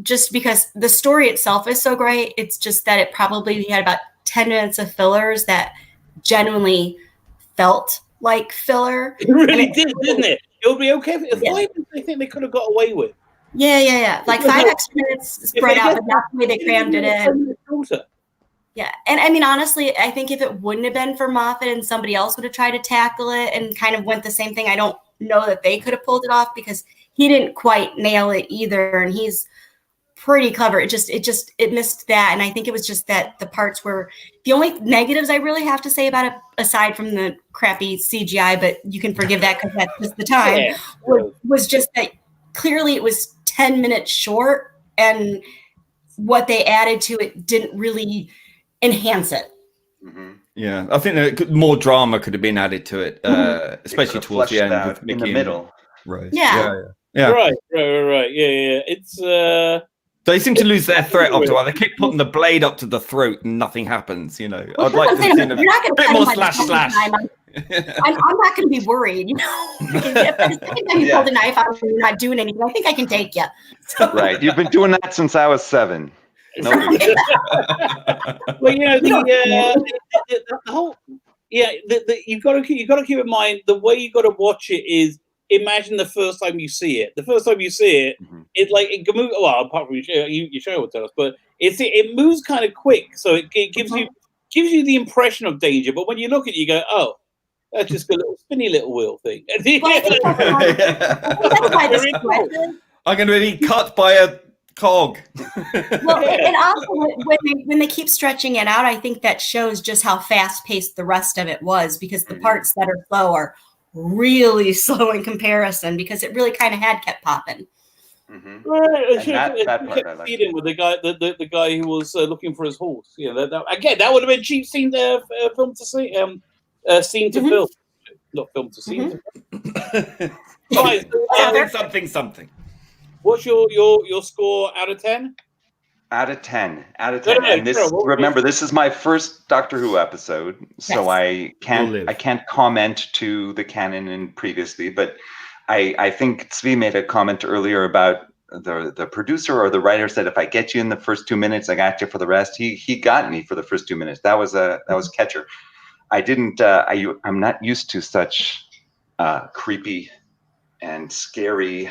just because the story itself is so great. It's just that it probably had about 10 minutes of fillers that genuinely felt like filler. It really did, didn't it? It would be okay if 5 minutes I think they could have got away with. Yeah. Like 5 extra minutes spread out, but that's the way they crammed it in. Yeah. And I mean, honestly, I think if it wouldn't have been for Moffat and somebody else would have tried to tackle it and kind of went the same thing, I don't know that they could have pulled it off, because he didn't quite nail it either. And he's pretty clever. It missed that. And I think it was just that the parts were the only negatives I really have to say about it, aside from the crappy CGI, but you can forgive that because that's just the time, was just that clearly it was 10 minutes short, and what they added to it didn't really enhance it. Mm-hmm. Yeah, I think more drama could have been added to it, especially towards the end with Mickey in the middle. Right. Yeah. Right. Yeah. It's they seem to lose their threat after a while. They keep putting the blade up to the throat and nothing happens. I'd like to see a bit more slash. I'm not going to be worried. If the second time you pull the knife out and you're not doing anything, I think I can take you. So. Right. You've been doing that since I was 7. No. Well, the whole you've got to keep in mind the way you got to watch it is. Imagine the first time you see it. The first time you see it, it can move. Well, apart from your show will tell us, but it moves kind of quick, so it gives you the impression of danger. But when you look at it, you go, "Oh, that's just a little spinny little wheel thing." I'm going to be cut by a cog. Well, and also when they keep stretching it out, I think that shows just how fast paced the rest of it was, because the parts that are slow are really slow in comparison, because it really kind of had kept popping. Right, that part I like. With the guy who was looking for his horse. Yeah, that would have been cheap scene film to see. Scene to film, not film to scene. Right, something. What's your score out of 10? Out of 10. And remember, this is my first Doctor Who episode, so I can't comment to the canon and previously, but I think Zvi made a comment earlier about the producer or the writer said, if I get you in the first 2 minutes, I got you for the rest. He got me for the first 2 minutes. That was catcher. I didn't. I'm not used to such creepy and scary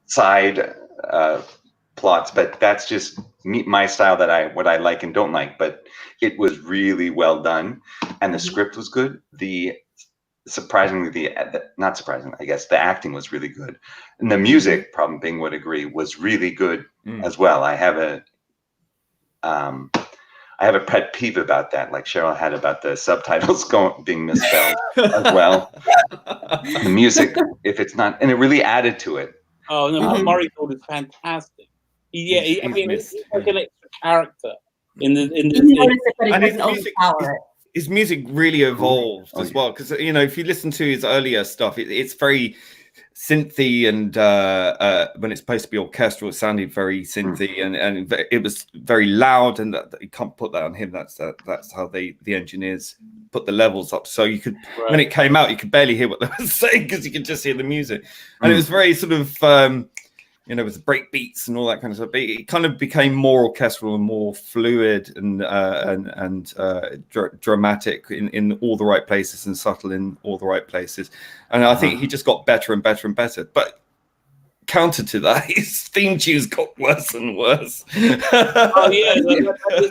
side plots, but that's just my style, what I like and don't like. But it was really well done, and the script was good. Not surprisingly, I guess the acting was really good, and the music, probably Bing would agree, was really good as well. I have a pet peeve about that, like Cheryl had about the subtitles being misspelled as well. The music, if it's not, and it really added to it. Oh no, Murray thought it's fantastic. He's like an extra character in the. His music really evolved as well, because if you listen to his earlier stuff, it's very synthy, and when it's supposed to be orchestral, it sounded very synthy, and it was very loud, and you can't put that on him. That's how the engineers put the levels up, so you could when it came out, you could barely hear what they were saying because you could just hear the music, and it was very sort of with break beats and all that kind of stuff. But it kind of became more orchestral and more fluid and dramatic in all the right places and subtle in all the right places. And I think he just got better and better and better. But counter to that, his theme tunes got worse and worse. Oh yeah,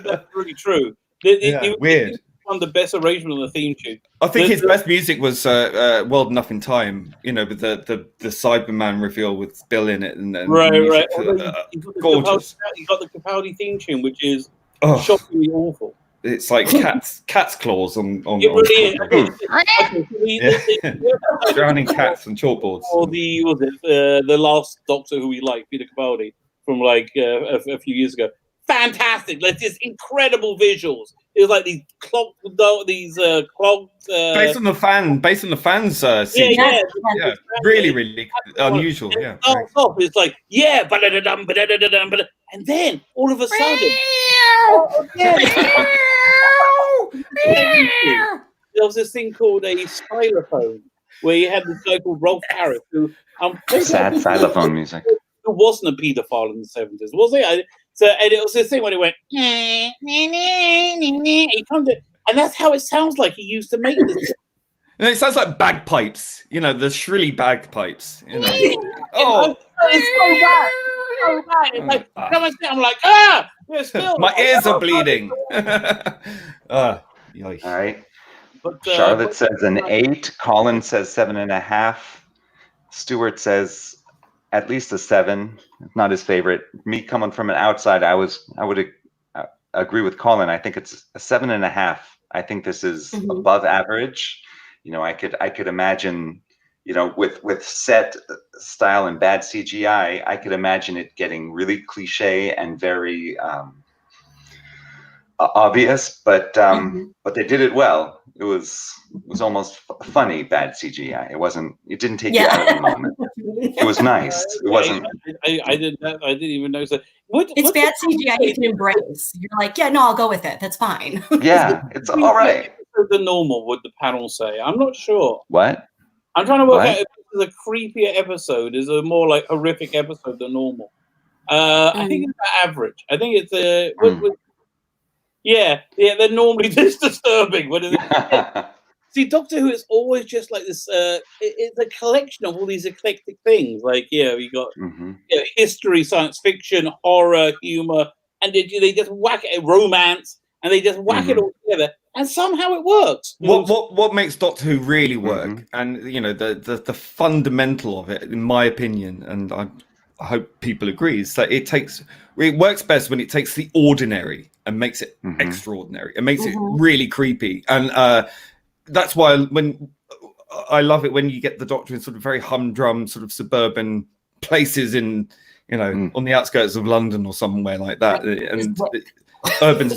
that's really true. Weird. One of the best arrangement of the theme tune. I think his best music was World Enough in Time, with the Cyberman reveal with Bill in it, and right. Gorgeous. You got the Capaldi theme tune, which is shockingly awful. It's like cat's claws on it really is. Drowning cats on chalkboards. Or the last Doctor who we liked, Peter Capaldi, from a few years ago. Fantastic! Like just incredible visuals. It was like these clogged. Based on the fans. Scene. Yeah. Really unusual. Yeah. It's like and then all of a sudden, there was this thing called a xylophone, where you had this guy called Rolf Harris, who sad xylophone music. Who wasn't a paedophile in the 70s, was he? And it was this thing when it went, he comes in, and that's how it sounds like he used to make this. And it sounds like bagpipes, the shrilly bagpipes. It's so bad. It's like, I'm like, my ears are bleeding. All right. But, Charlotte says an 8. Colin says 7.5. Stuart says at least a 7. Not his favorite. Me coming from an outside, I would agree with Colin. I think it's a 7.5. I think this is above average. I could imagine, with set style and bad CGI, I could imagine it getting really cliche and very obvious. But they did it well. It was almost funny bad CGI. It didn't take you out of the moment. It was nice. It wasn't. I didn't even notice that. It's bad CGI you can embrace. You're like, I'll go with it. That's fine. Yeah, it's all right. The normal, would the panel say? I'm not sure. What? I'm trying to work out if this is a creepier episode, is a more like horrific episode than normal. I think it's average. I think it's they're normally this disturbing. See, Doctor Who is always just like this. It's a collection of all these eclectic things. Like, we got history, science fiction, horror, humor, and they just whack it, romance, and they just whack it all together, and somehow it works. What makes Doctor Who really work, and the fundamental of it, in my opinion, and I hope people agree, is that it works best when it takes the ordinary and makes it extraordinary. It makes it really creepy. And that's why when I love it when you get the Doctor in sort of very humdrum sort of suburban places in, on the outskirts of London or somewhere like that. And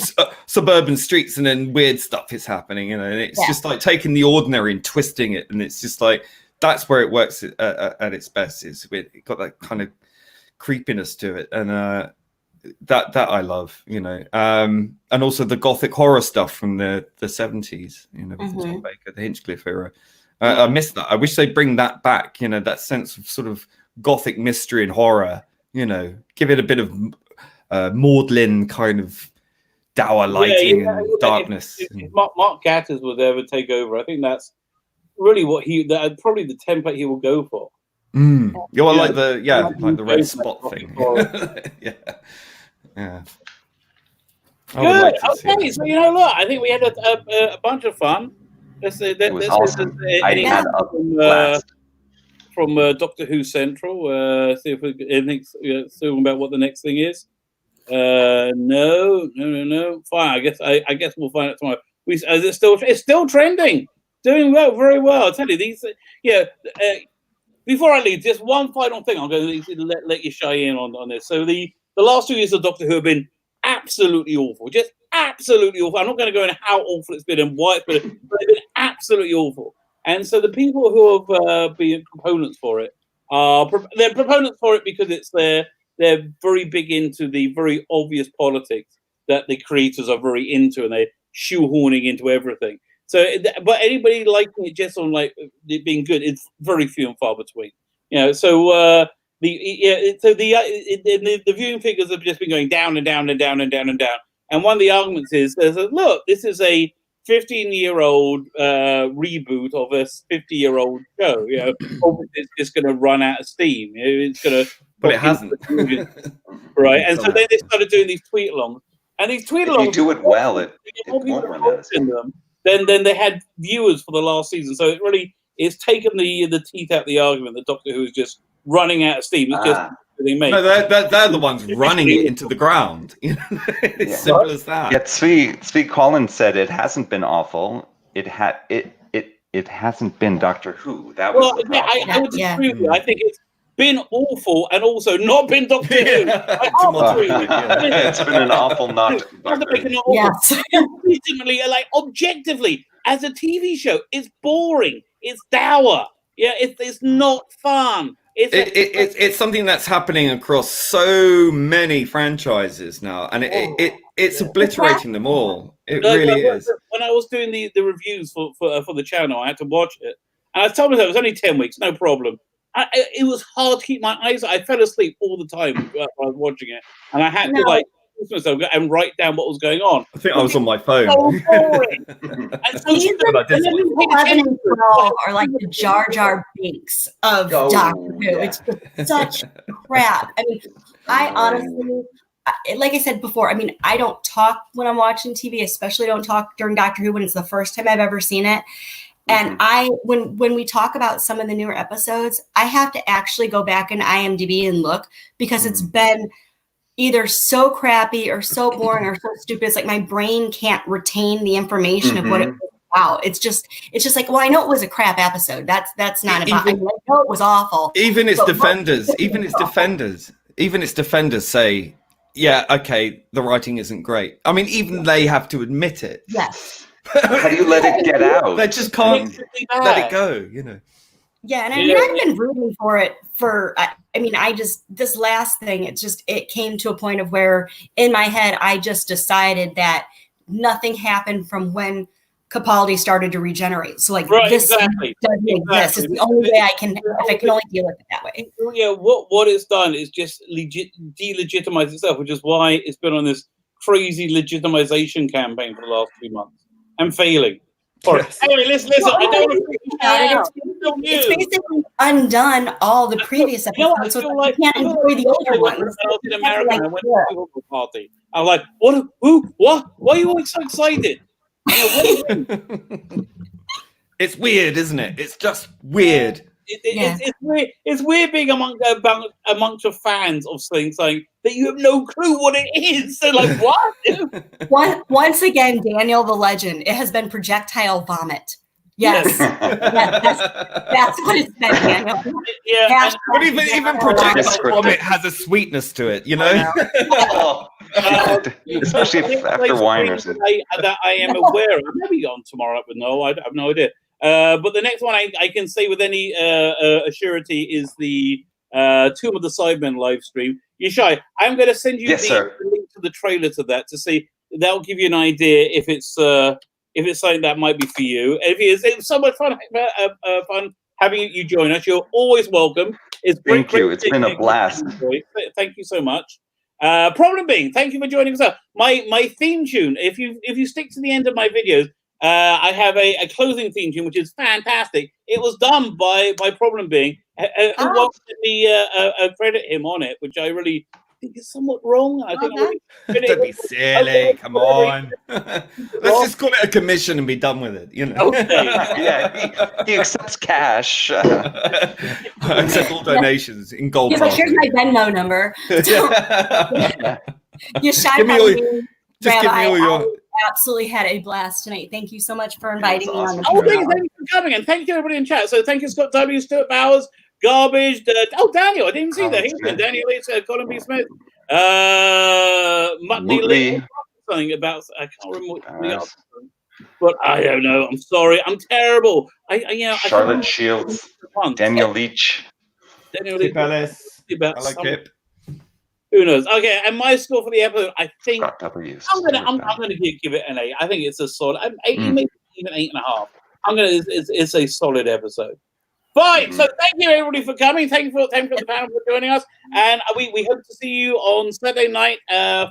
suburban streets, and then weird stuff is happening, and it's just like taking the ordinary and twisting it, and it's just like that's where it works at its best. Is it got that kind of creepiness to it, and that I love, and also the gothic horror stuff from the 70s, with the Tom Baker, the Hinchcliffe era. I miss that. I wish they'd bring that back, that sense of sort of gothic mystery and horror, give it a bit of maudlin kind of dour lighting and darkness. If Mark Gatiss would ever take over, I think that's really what probably the template he will go for. Like the red spot thing. Yeah. Good. Okay, so look, I think we had a bunch of fun. It was awesome. I had a blast. From Doctor Who Central. See if we anything about what the next thing is. No. Fine. I guess we'll find out tomorrow. It's still trending, doing well, very well. I'll tell you these. Before I leave, just one final thing. I'm going to let you shy in on this. So the last 2 years of Doctor Who have been absolutely awful, just absolutely awful. I'm not going to go into how awful it's been and why it's been, but it's been absolutely awful. And so the people who have been proponents for it they're proponents for it because they're very big into the very obvious politics that the creators are very into, and they're shoehorning into everything. So, but anybody liking it just on like it being good, it's very few and far between. So the viewing figures have just been going down and down and down and down and down. And one of the arguments is, look, this is a 15-year-old reboot of a 50-year-old show. It's just going to run out of steam. It's going to, but it hasn't, right? And so then they started doing these tweet-alongs, and these tweet-alongs. If you do it well, it won't run out of steam. Then they had viewers for the last season, so it's taken the teeth out of the argument that Doctor Who is just running out of steam. It's just no, they're the ones running it into the ground. It's simple as that. Yet Svi Collins said it hasn't been awful. It hasn't been Doctor Who. That was the problem. I would agree with you. I think it's been awful and also not been Doctor Who. It's been an awful not Doctor Who. Yes. Legitimately, like objectively, as a TV show, it's boring. It's dour. Yeah, it's not fun. It's something that's happening across so many franchises now, and it's obliterating them all. It really is. When I was doing the reviews for the channel, I had to watch it, and I told myself it was only 10 weeks, no problem. It was hard to keep my eyes. I fell asleep all the time while I was watching it, and I had to myself and write down what was going on. I think I was on my phone. So boring. And so Even 11 and 12 are like the Jar Jar Binks of Doctor Who. It's just such crap. I mean, I honestly, like I said before, I mean, I don't talk when I'm watching TV, especially don't talk during Doctor Who when it's the first time I've ever seen it. And when we talk about some of the newer episodes, I have to actually go back in IMDb and look, because it's been either so crappy or so boring or so stupid. It's like my brain can't retain the information of what it was about. It's just like, well, I know it was a crap episode. That's not about. I know it was awful. Even its defenders say, yeah, okay, the writing isn't great. I mean, even they have to admit it. Yes. How do you let it get out? They just can't let it go, Yeah, and I mean, I've been rooting for it this last thing, it came to a point of where in my head, I just decided that nothing happened from when Capaldi started to regenerate. So this doesn't exist. It's the only way I can only deal with it that way. Yeah, what it's done is just delegitimize itself, which is why it's been on this crazy legitimization campaign for the last 2 months and failing. Yes. Anyway, listen. I don't want to it's basically undone all the previous episodes, so you can't enjoy the older ones. I was in America and I went to a football party. I was like, what? Who? What? Why are you all so excited? It's weird, isn't it? It's just weird. It's weird being amongst your fans of something that you have no clue what it is. So like, what? Once again, Daniel the legend. It has been projectile vomit. Yes, that's what it's been, Daniel. Yeah, but even projectile vomit has a sweetness to it, you know. Especially after wine or something. That I am aware of. Maybe on tomorrow, but no, I have no idea. But the next one I can say with any assurity is the Tomb of the Sidemen live stream. Yishai, I'm going to send you the link to the trailer to that to see. That'll give you an idea if it's something that might be for you. If it is, it's so much fun having you join us. You're always welcome. Thank you. It's been a blast. Thank you so much. Problem being, thank you for joining us. My theme tune. If you stick to the end of my videos, I have a closing theme tune which is fantastic. It was done by Problem being, who won't let me credit him on it, which I really think is somewhat wrong. I think don't be silly. Come on. Let's just call it a commission and be done with it. You know. Okay. Yeah, he accepts cash. Accept all donations in gold. He's like, here's my Venmo number. Yishai, give me all your. Absolutely had a blast tonight. Thank you so much for inviting me on the show. show. Thank you for coming, and thank you everybody in chat. So thank you, Scott W, Stuart Bowers, Garbage. Daniel, I didn't see that. He's been Daniel. It's Colin B. Smith. Muttley Lee. Something about I can't remember what else. But I don't know. I'm sorry. I'm terrible. Charlotte Shields. Daniel Leach. Kip Ellis. I like Kip. Who knows? Okay, and my score for the episode, I think I'm gonna give it an 8. I think it's a solid 8, maybe even 8.5. It's a solid episode. Fine. So thank you everybody for coming. Thank you for the panel for joining us, and we hope to see you on Saturday night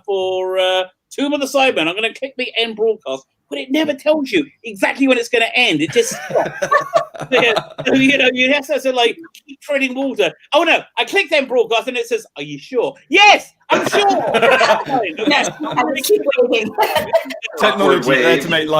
for Tomb of the Sidemen. I'm going to click the end broadcast, but it never tells you exactly when it's going to end. It just you have to like keep treading water. Oh no! I clicked end broadcast and it says, "Are you sure?" Yes, I'm sure. Yes, I'm going to keep waiting. Technology there to make life